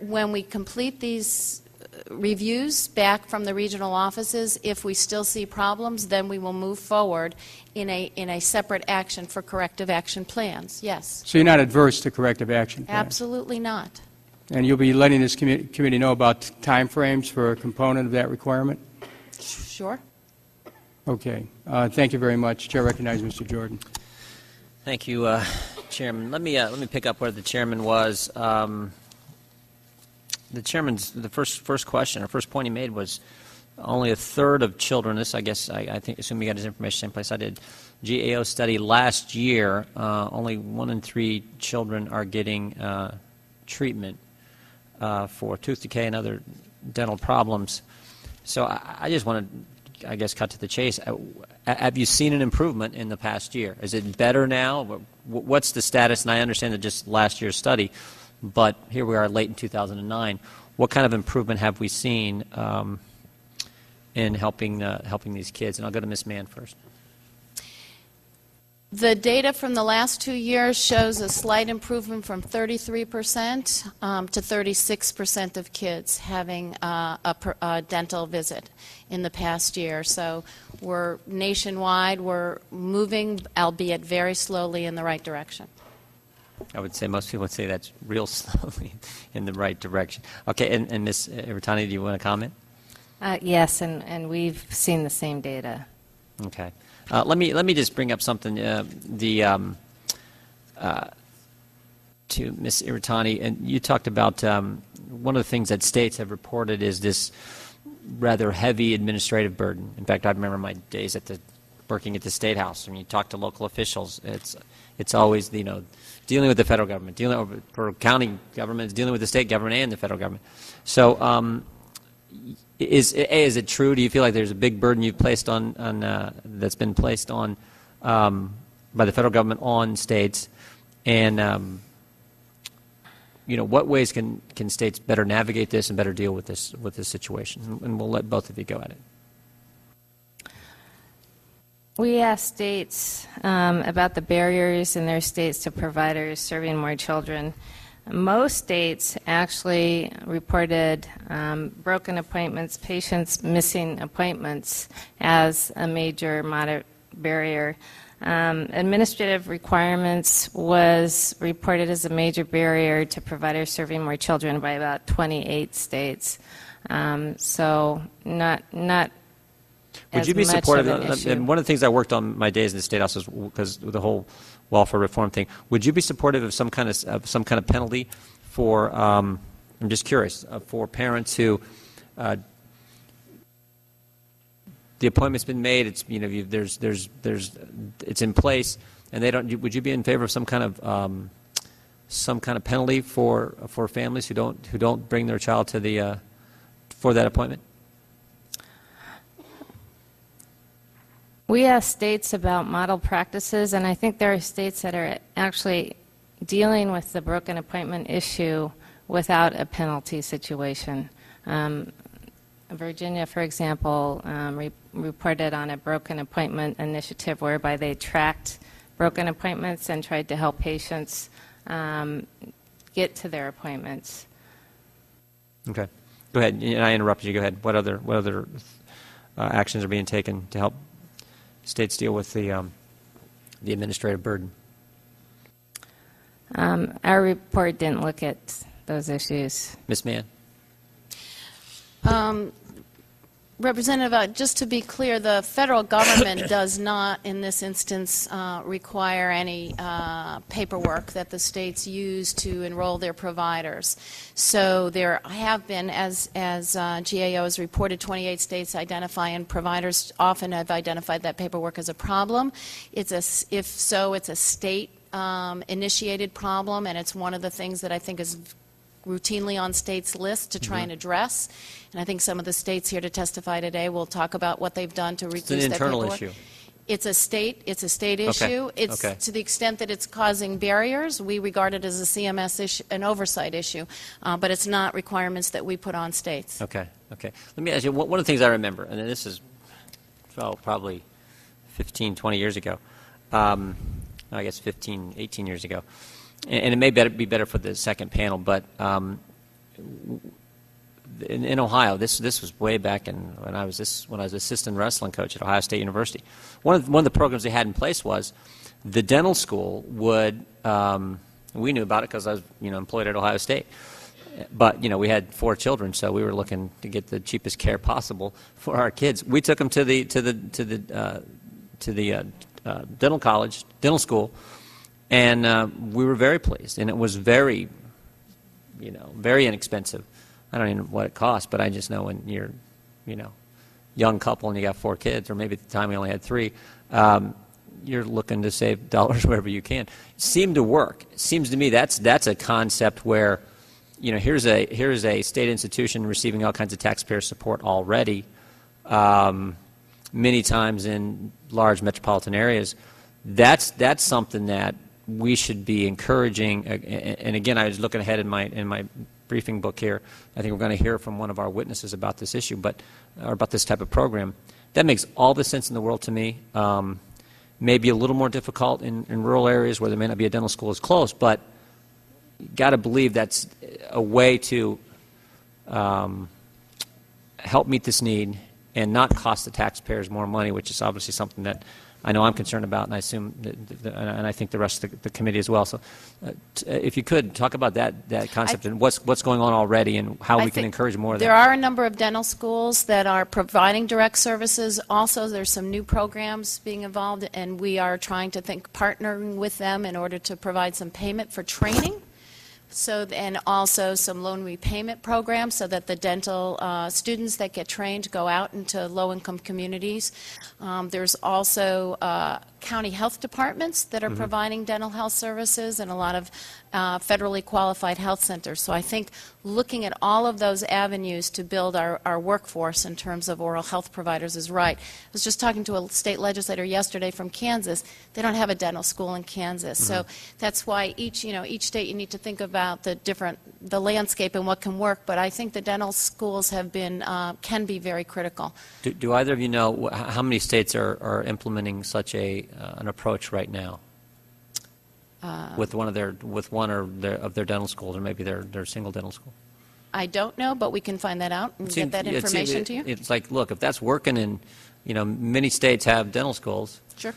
When we complete these reviews back from the regional offices, if we still see problems, then we will move forward in a separate action for corrective action plans. Yes. So you're not adverse to corrective action plans? Absolutely not. And you'll be letting this committee know about timeframes for a component of that requirement? Sure. Okay. Thank you very much. Chair recognizes Mr. Jordan. Thank you, Chairman. Let me pick up where the chairman was. The chairman's first question or first point he made was only a third of children. This, I guess, I think, assume you got his information same place I did. GAO study last year, only 1 in 3 children are getting treatment for tooth decay and other dental problems. So I just want to, I guess, cut to the chase. Have you seen an improvement in the past year? Is it better now? What's the status? And I understand that just last year's study, but here we are late in 2009. What kind of improvement have we seen in helping these kids? And I'll go to Ms. Mann first. The data from the last 2 years shows a slight improvement from 33% to 36% of kids having a dental visit in the past year. So we're nationwide, we're moving, albeit very slowly, in the right direction. I would say most people would say that's real slowly in the right direction. Okay, and Ms. Iritani, do you want to comment? Yes, and we've seen the same data. Okay. Let me just bring up something to Ms. Iritani, and you talked about one of the things that states have reported is this rather heavy administrative burden. In fact, I remember my days working at the State House. When you talk to local officials, it's always dealing with the federal government, for county governments, dealing with the state government and the federal government. So. Is it true? Do you feel like there's a big burden you've placed on that's been placed on by the federal government on states, and what ways can states better navigate this and better deal with this situation? And we'll let both of you go at it. We asked states about the barriers in their states to providers serving more children. Most states actually reported broken appointments, patients missing appointments as a major moderate barrier. Administrative requirements was reported as a major barrier to providers serving more children by about 28 states. So not Would you be as much supportive of an issue. And one of the things I worked on my days in the State House was because of the whole welfare reform thing. Would you be supportive of some kind of penalty for? I'm just curious for parents who the appointment's been made. It's it's in place, and they don't. Would you be in favor of some kind of penalty for families who don't bring their child to the for that appointment? We asked states about model practices, and I think there are states that are actually dealing with the broken appointment issue without a penalty situation. Virginia, for example, reported on a broken appointment initiative whereby they tracked broken appointments and tried to help patients get to their appointments. Okay. Go ahead. I interrupted you. Go ahead. What other actions are being taken to help states deal with the administrative burden? Our report didn't look at those issues. Ms. Mann? Representative, just to be clear, the federal government does not, in this instance, require any paperwork that the states use to enroll their providers. So there have been, as GAO has reported, 28 states identify, and providers often have identified that paperwork as a problem. If so, it's a state initiated problem, and it's one of the things that I think is routinely on states' lists to try and address. And I think some of the states here to testify today will talk about what they've done to reduce that It's an internal paperwork. issue. It's a state issue. It's Okay. to the extent that it's causing barriers, we regard it as a CMS issue, an oversight issue, but it's not requirements that we put on states. Okay, okay. Let me ask you, one of the things I remember, and this is probably 15, 20 years ago, I guess 15, 18 years ago, and it may be better for the second panel, but in Ohio, this was way back when I was assistant wrestling coach at Ohio State University. One of the programs they had in place was the dental school would. We knew about it because I was employed at Ohio State, but we had 4 children, so we were looking to get the cheapest care possible for our kids. We took them to the dental school, and we were very pleased, and it was very inexpensive. I don't even know what it costs, but I just know when you're, young couple and you got 4 kids, or maybe at the time we only had 3, you're looking to save dollars wherever you can. It seemed to work. It seems to me that's a concept where, here's a state institution receiving all kinds of taxpayer support already, many times in large metropolitan areas. That's something that we should be encouraging. And again, I was looking ahead in my briefing book here. I think we're going to hear from one of our witnesses about this issue, or about this type of program. That makes all the sense in the world to me. Maybe a little more difficult in rural areas where there may not be a dental school as close, but you got to believe that's a way to help meet this need and not cost the taxpayers more money, which is obviously something that I know I'm concerned about, and I assume, and I think the rest of the committee as well. So, if you could talk about that concept and what's going on already, and how we can encourage more of that. There are a number of dental schools that are providing direct services. Also, there's some new programs being involved, and we are trying to partnering with them in order to provide some payment for training. And also some loan repayment programs so that the dental students that get trained go out into low-income communities. There's also county health departments that are providing dental health services, and a lot of federally qualified health centers. So I think looking at all of those avenues to build our workforce in terms of oral health providers is right. I was just talking to a state legislator yesterday from Kansas. They don't have a dental school in Kansas. So that's why each state you need to think about the landscape and what can work. But I think the dental schools can be very critical. Do either of you know how many states are implementing such an approach right now? With one of their dental schools, or maybe their single dental school? I don't know, but we can find that out and get that information to you. It's like, look, if that's working, and many states have dental schools. Sure.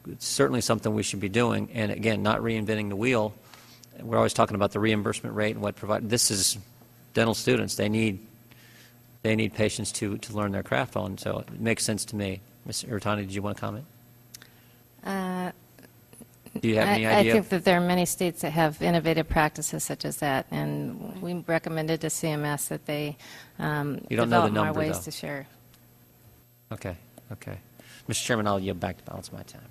It's certainly something we should be doing, and again, not reinventing the wheel. We're always talking about the reimbursement rate and what provide. This is dental students. They need patients to learn their craft on. So it makes sense to me. Ms. Irtani, did you want to comment? Do you have any idea? I think that there are many states that have innovative practices such as that, and we recommended to CMS that they develop more ways to share. Okay. Mr. Chairman, I'll yield back to balance my time.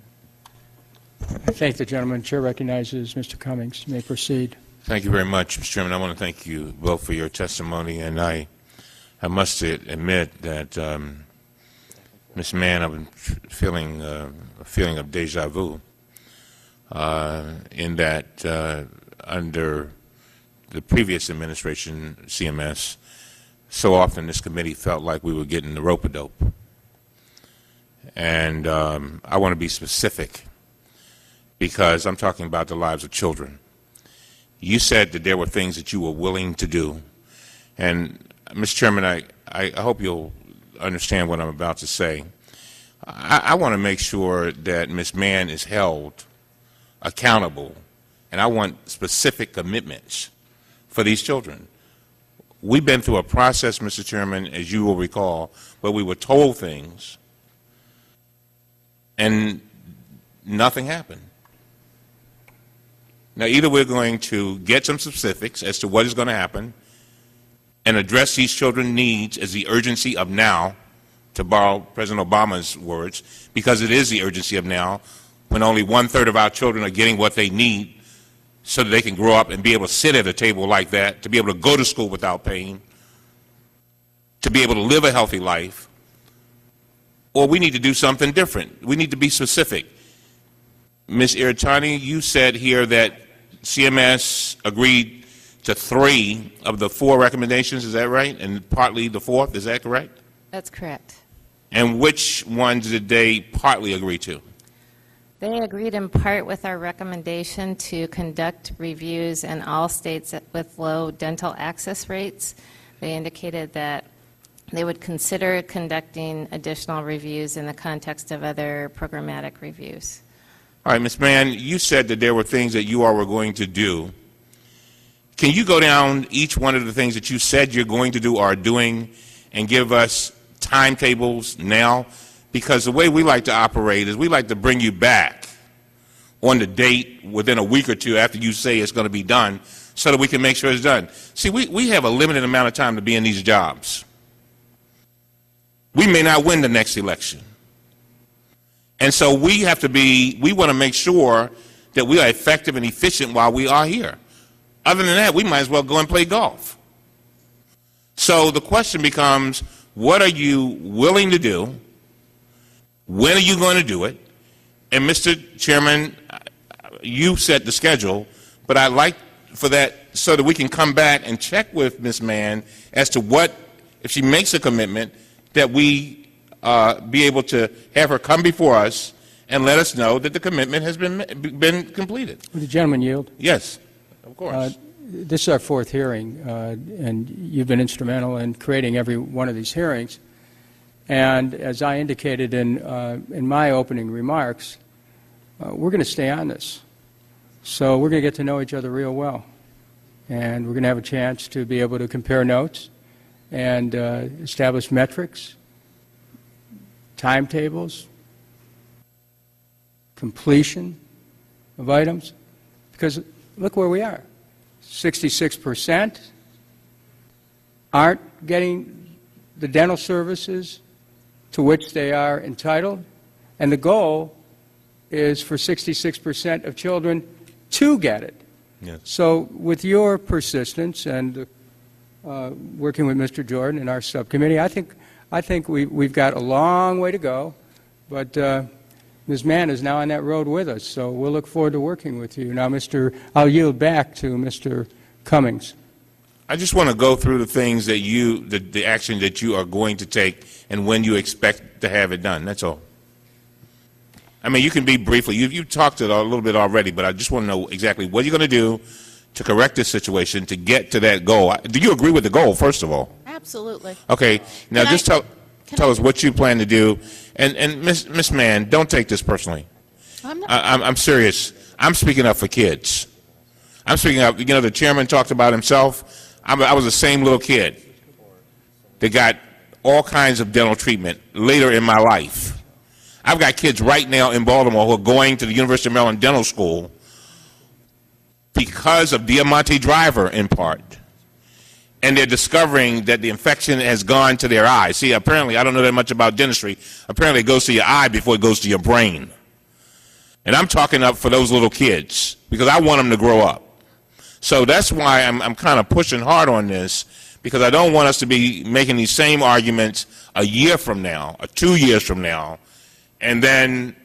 I thank the gentleman. Chair recognizes Mr. Cummings. You may proceed. Thank you very much, Mr. Chairman. I want to thank you both for your testimony, and I must admit that, Ms. Mann, I've been feeling a feeling of deja vu. In that under the previous administration, CMS, so often this committee felt like we were getting the rope-a-dope. And I want to be specific because I'm talking about the lives of children. You said that there were things that you were willing to do. And, Mr. Chairman, I hope you'll understand what I'm about to say. I want to make sure that Ms. Mann is held accountable, and I want specific commitments for these children. We've been through a process, Mr. Chairman, as you will recall, where we were told things and nothing happened. Now, either we're going to get some specifics as to what is going to happen and address these children's needs as the urgency of now, to borrow President Obama's words, because it is the urgency of now, when only 1/3 of our children are getting what they need so that they can grow up and be able to sit at a table like that, to be able to go to school without pain, to be able to live a healthy life, or we need to do something different. We need to be specific. Ms. Iritani, you said here that CMS agreed to 3 of the 4 recommendations, is that right? And partly the 4th, is that correct? That's correct. And which ones did they partly agree to? They agreed in part with our recommendation to conduct reviews in all states with low dental access rates. They indicated that they would consider conducting additional reviews in the context of other programmatic reviews. All right, Ms. Mann, you said that there were things that you all were going to do. Can you go down each one of the things that you said you're going to do or are doing and give us timetables now? Because the way we like to operate is we like to bring you back on the date within a week or 2 after you say it's going to be done so that we can make sure it's done. See, we have a limited amount of time to be in these jobs. We may not win the next election. And so we want to make sure that we are effective and efficient while we are here. Other than that, we might as well go and play golf. So the question becomes, what are you willing to do? When are you going to do it? And Mr. Chairman, you set the schedule, but I'd like for that so that we can come back and check with Ms. Mann as to what, if she makes a commitment, that we be able to have her come before us and let us know that the commitment has been completed. Would the gentleman yield? Yes, of course. This is our 4th hearing, and you've been instrumental in creating every one of these hearings. And as I indicated in my opening remarks, we're going to stay on this. So we're going to get to know each other real well. And we're going to have a chance to be able to compare notes and establish metrics, timetables, completion of items. Because look where we are. 66% aren't getting the dental services to which they are entitled, and the goal is for 66% of children to get it. Yes. So with your persistence and working with Mr. Jordan and our subcommittee, I think we've got a long way to go, but Ms. Mann is now on that road with us, so we'll look forward to working with you. Now, I'll yield back to Mr. Cummings. I just want to go through the things that the action that you are going to take and when you expect to have it done. That's all. I mean, you can be briefly. You've talked it a little bit already, but I just want to know exactly what you're going to do to correct this situation to get to that goal. Do you agree with the goal, first of all? Absolutely. Okay. Now, just tell us what you plan to do. And Ms. Mann, don't take this personally. I'm serious. I'm speaking up for kids. I'm speaking up. You know, the chairman talked about himself. I was the same little kid that got all kinds of dental treatment later in my life. I've got kids right now in Baltimore who are going to the University of Maryland Dental School because of Deamonte driver in part. And they're discovering that the infection has gone to their eye. See, apparently, I don't know that much about dentistry. Apparently, it goes to your eye before it goes to your brain. And I'm talking up for those little kids because I want them to grow up. So that's why I'm kind of pushing hard on this, because I don't want us to be making these same arguments a year from now, or 2 years from now, and then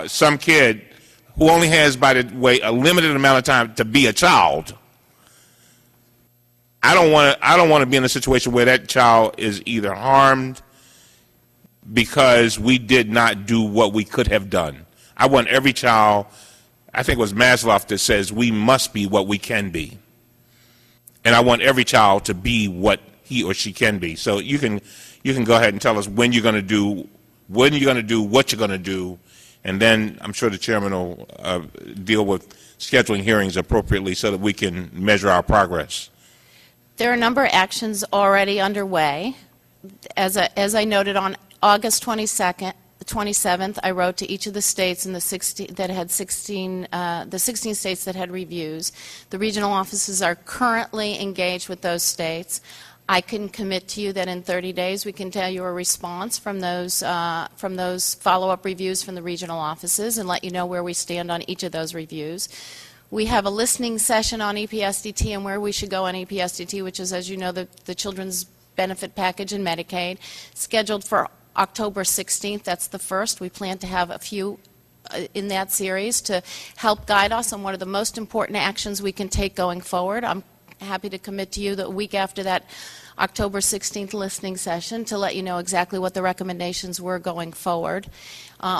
some kid who only has, by the way, a limited amount of time to be a child. I don't want to be in a situation where that child is either harmed because we did not do what we could have done. I want every child. I think it was Maslow that says we must be what we can be. And I want every child to be what he or she can be. So you can go ahead and tell us when you're going to do, what you're going to do, and then I'm sure the chairman will deal with scheduling hearings appropriately so that we can measure our progress. There are a number of actions already underway. As I noted, on August 22nd, the 27th, I wrote to each of the states in the 16 states that had reviews. The regional offices are currently engaged with those states. I can commit to you that in 30 days we can tell you a response from those follow-up reviews from the regional offices and let you know where we stand on each of those reviews. We have a listening session on EPSDT and where we should go on EPSDT, which is, as you know, the Children's Benefit Package and Medicaid, scheduled for October 16th. That's the first. We plan to have a few in that series to help guide us on what are the most important actions we can take going forward. I'm happy to commit to you that a week after that October 16th listening session to let you know exactly what the recommendations were going forward.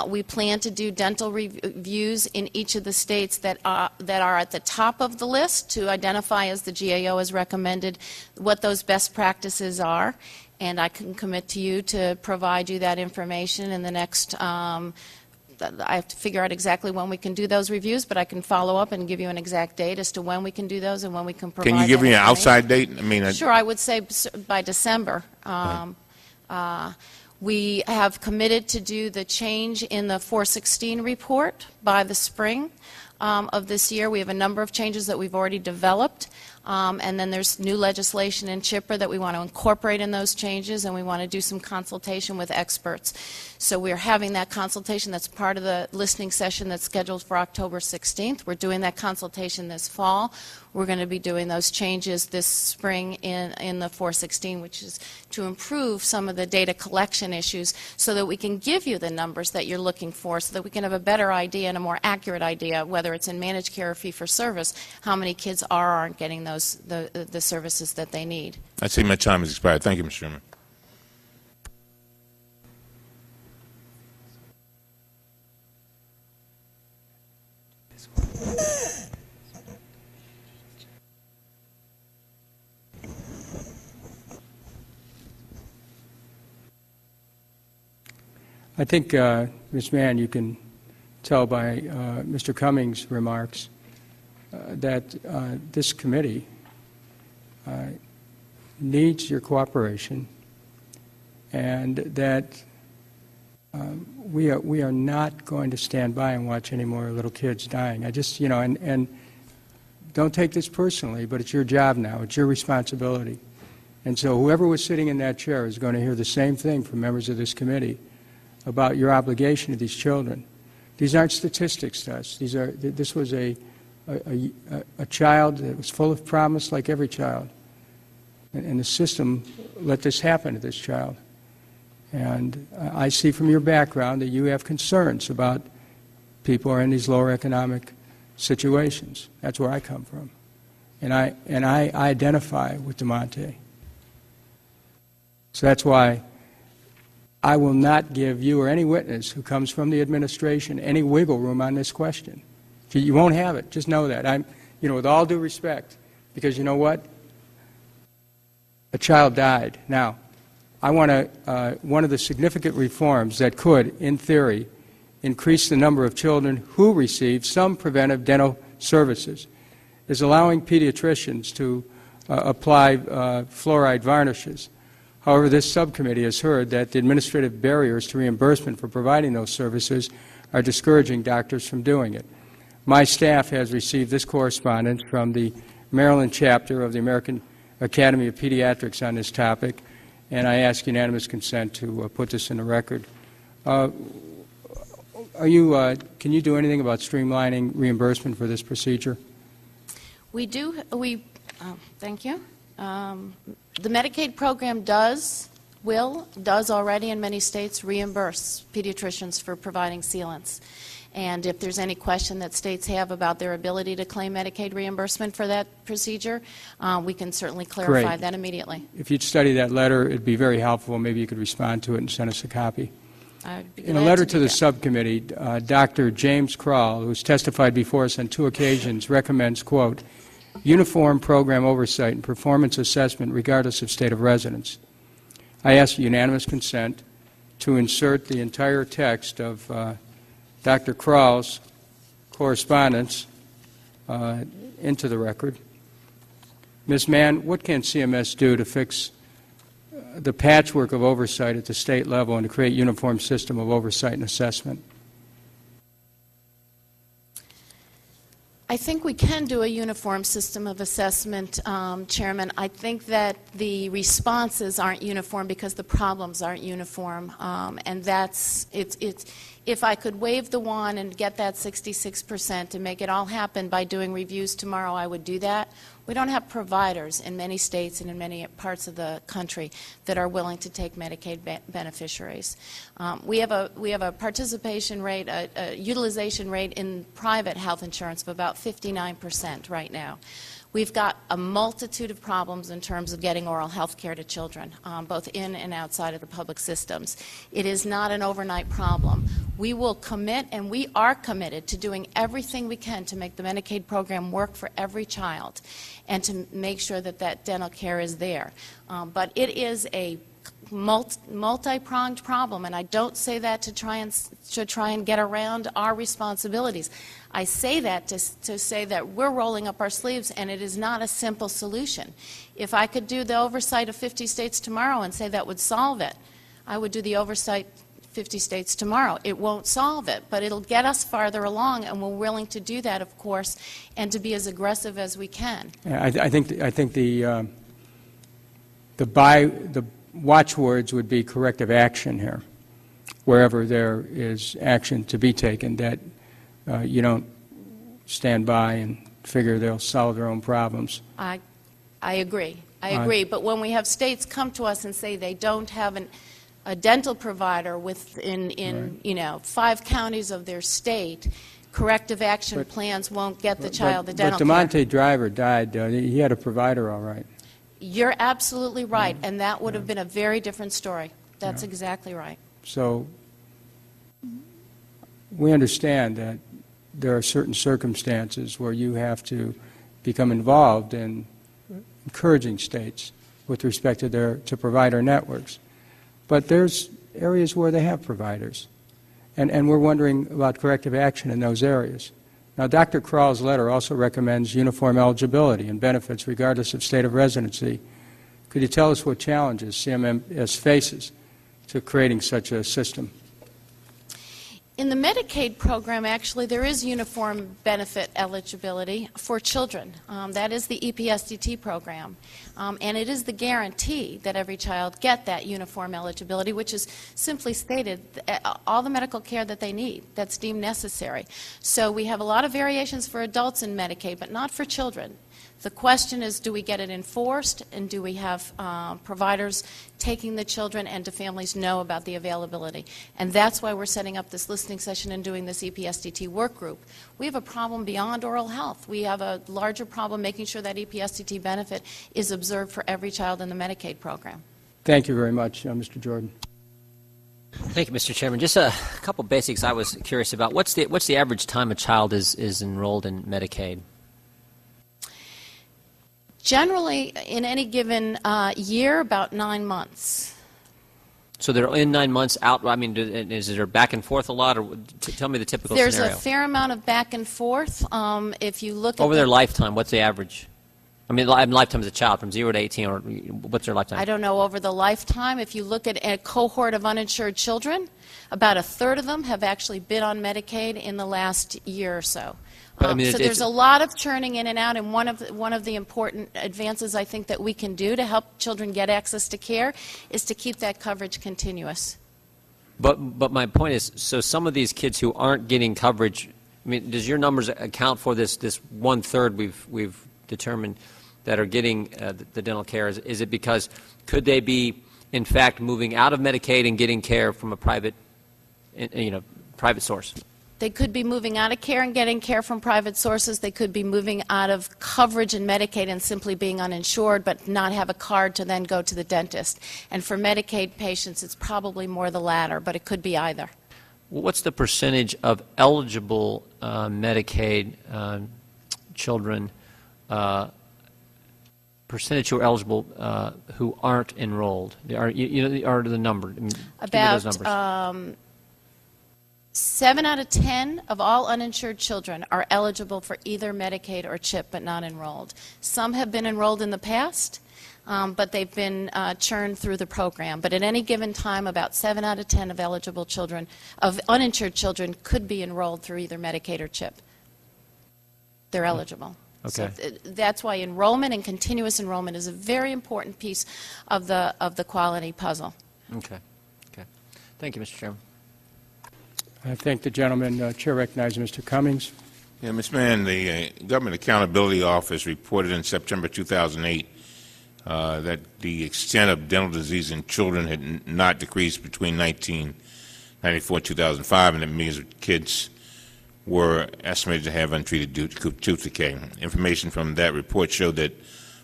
We plan to do dental reviews in each of the states that are at the top of the list to identify, as the GAO has recommended, what those best practices are. And I can commit to you to provide you that information in the next I have to figure out exactly when we can do those reviews, but I can follow up and give you an exact date as to when we can do those and when we can provide. Can you give me an outside date? I mean, sure, I would say by December. We have committed to do the change in the 416 report by the spring of this year. We have a number of changes that we've already developed. And then there's new legislation in CHIPRA that we want to incorporate in those changes, and we want to do some consultation with experts. So we're having that consultation. That's part of the listening session that's scheduled for October 16th. We're doing that consultation this fall. We're going to be doing those changes this spring in the 416, which is to improve some of the data collection issues so that we can give you the numbers that you're looking for, so that we can have a better idea and a more accurate idea, whether it's in managed care or fee-for-service, how many kids are or aren't getting the services that they need. I see my time has expired. Thank you, Mr. Chairman. I think, Ms. Mann, you can tell by Mr. Cummings' remarks that this committee needs your cooperation, and that we are not going to stand by and watch any more little kids dying. I just, and don't take this personally, but it's your job now. It's your responsibility. And so whoever was sitting in that chair is going to hear the same thing from members of this committee about your obligation to these children. These aren't statistics to us. This was a child that was full of promise, like every child. And the system let this happen to this child. And I see from your background that you have concerns about people who are in these lower economic situations. That's where I come from. And I identify with Deamonte. So that's why I will not give you or any witness who comes from the administration any wiggle room on this question. You won't have it. Just know that. With all due respect, because you know what? A child died. Now, I want to, one of the significant reforms that could, in theory, increase the number of children who receive some preventive dental services is allowing pediatricians to apply fluoride varnishes. However, this subcommittee has heard that the administrative barriers to reimbursement for providing those services are discouraging doctors from doing it. My staff has received this correspondence from the Maryland chapter of the American Academy of Pediatrics on this topic, and I ask unanimous consent to put this in the record. Can you do anything about streamlining reimbursement for this procedure? We do. Thank you. The Medicaid program does already in many states reimburse pediatricians for providing sealants. And if there's any question that states have about their ability to claim Medicaid reimbursement for that procedure, we can certainly clarify that immediately. If you'd study that letter, it'd be very helpful. Maybe you could respond to it and send us a copy. In a letter to the subcommittee, Dr. James Krall, who's testified before us on 2 occasions, recommends, quote, uniform program oversight and performance assessment regardless of state of residence. I ask unanimous consent to insert the entire text of Dr. Krall's correspondence into the record. Ms. Mann, what can CMS do to fix the patchwork of oversight at the state level and to create a uniform system of oversight and assessment? I think we can do a uniform system of assessment, Chairman. I think that the responses aren't uniform because the problems aren't uniform, and if I could wave the wand and get that 66% and make it all happen by doing reviews tomorrow, I would do that. We don't have providers in many states and in many parts of the country that are willing to take Medicaid beneficiaries. We have a participation rate, a utilization rate in private health insurance of about 59% right now. We've got a multitude of problems in terms of getting oral health care to children, both in and outside of the public systems. It is not an overnight problem. We will commit, and we are committed, to doing everything we can to make the Medicaid program work for every child and to make sure that that dental care is there. But it is a multi-pronged problem, and I don't say that to try and get around our responsibilities. I say that to say that we're rolling up our sleeves, and it is not a simple solution. If I could do the oversight of 50 states tomorrow and say that would solve it, I would do the oversight 50 states tomorrow. It won't solve it, but it'll get us farther along, and we're willing to do that, of course, and to be as aggressive as we can. Yeah, I think the watchwords would be corrective action here, wherever there is action to be taken, that you don't stand by and figure they'll solve their own problems. I agree. I agree. But when we have states come to us and say they don't have a dental provider within Right. 5 counties of their state, corrective action plans won't get the child the dental But care. Deamonte Driver died. He had a provider, all right. You're absolutely right, and that would have been a very different story. That's exactly right. So we understand that there are certain circumstances where you have to become involved in encouraging states with respect to provider networks. But there's areas where they have providers, and we're wondering about corrective action in those areas. Now, Dr. Krall's letter also recommends uniform eligibility and benefits regardless of state of residency. Could you tell us what challenges CMS faces to creating such a system? In the Medicaid program, actually, there is uniform benefit eligibility for children. That is the EPSDT program. And it is the guarantee that every child get that uniform eligibility, which is simply stated all the medical care that they need that's deemed necessary. So we have a lot of variations for adults in Medicaid, but not for children. The question is, do we get it enforced, and do we have providers taking the children, and do families know about the availability? And that's why we're setting up this listening session and doing this EPSDT work group. We have a problem beyond oral health. We have a larger problem making sure that EPSDT benefit is observed for every child in the Medicaid program. Thank you very much, Mr. Jordan. Thank you, Mr. Chairman. Just a couple basics I was curious about. What's the average time a child is enrolled in Medicaid? Generally, in any given year, about 9 months. So they're in 9 months out. I mean, is there back and forth a lot, or tell me the typical There's scenario? a fair amount of back and forth. If you look Over at their lifetime, what's the average? I mean, lifetime as a child, from 0 to 18, or what's their lifetime? I don't know, over the lifetime, if you look at a cohort of uninsured children, about a third of them have actually been on Medicaid in the last year or so. But, I mean, So there's a lot of churning in and out, and one of the important advances I think that we can do to help children get access to care is to keep that coverage continuous. But my point is, so some of these kids who aren't getting coverage, I mean, does your numbers account for this 1/3 we've determined that are getting the dental care? Is it because could they be in fact moving out of Medicaid and getting care from a private source? They could be moving out of care and getting care from private sources. They could be moving out of coverage in Medicaid and simply being uninsured but not have a card to then go to the dentist. And for Medicaid patients, it's probably more the latter, but it could be either. What's the percentage of eligible Medicaid children, percentage who are eligible who aren't enrolled? Are the number? I mean, About give me those numbers. 7 out of 10 of all uninsured children are eligible for either Medicaid or CHIP but not enrolled. Some have been enrolled in the past, but they've been churned through the program. But at any given time, about 7 out of 10 of eligible children, of uninsured children, could be enrolled through either Medicaid or CHIP. They're eligible. Okay. So that's why enrollment and continuous enrollment is a very important piece of the quality puzzle. Okay. Thank you, Mr. Chairman. I thank the gentleman. Chair recognizes Mr. Cummings. Yeah, Mr. Mann, the Government Accountability Office reported in September 2008 that the extent of dental disease in children had not decreased between 1994 and 2005, and that millions of kids were estimated to have untreated tooth decay. Information from that report showed that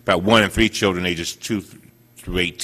about 1 in 3 children ages 2 through 18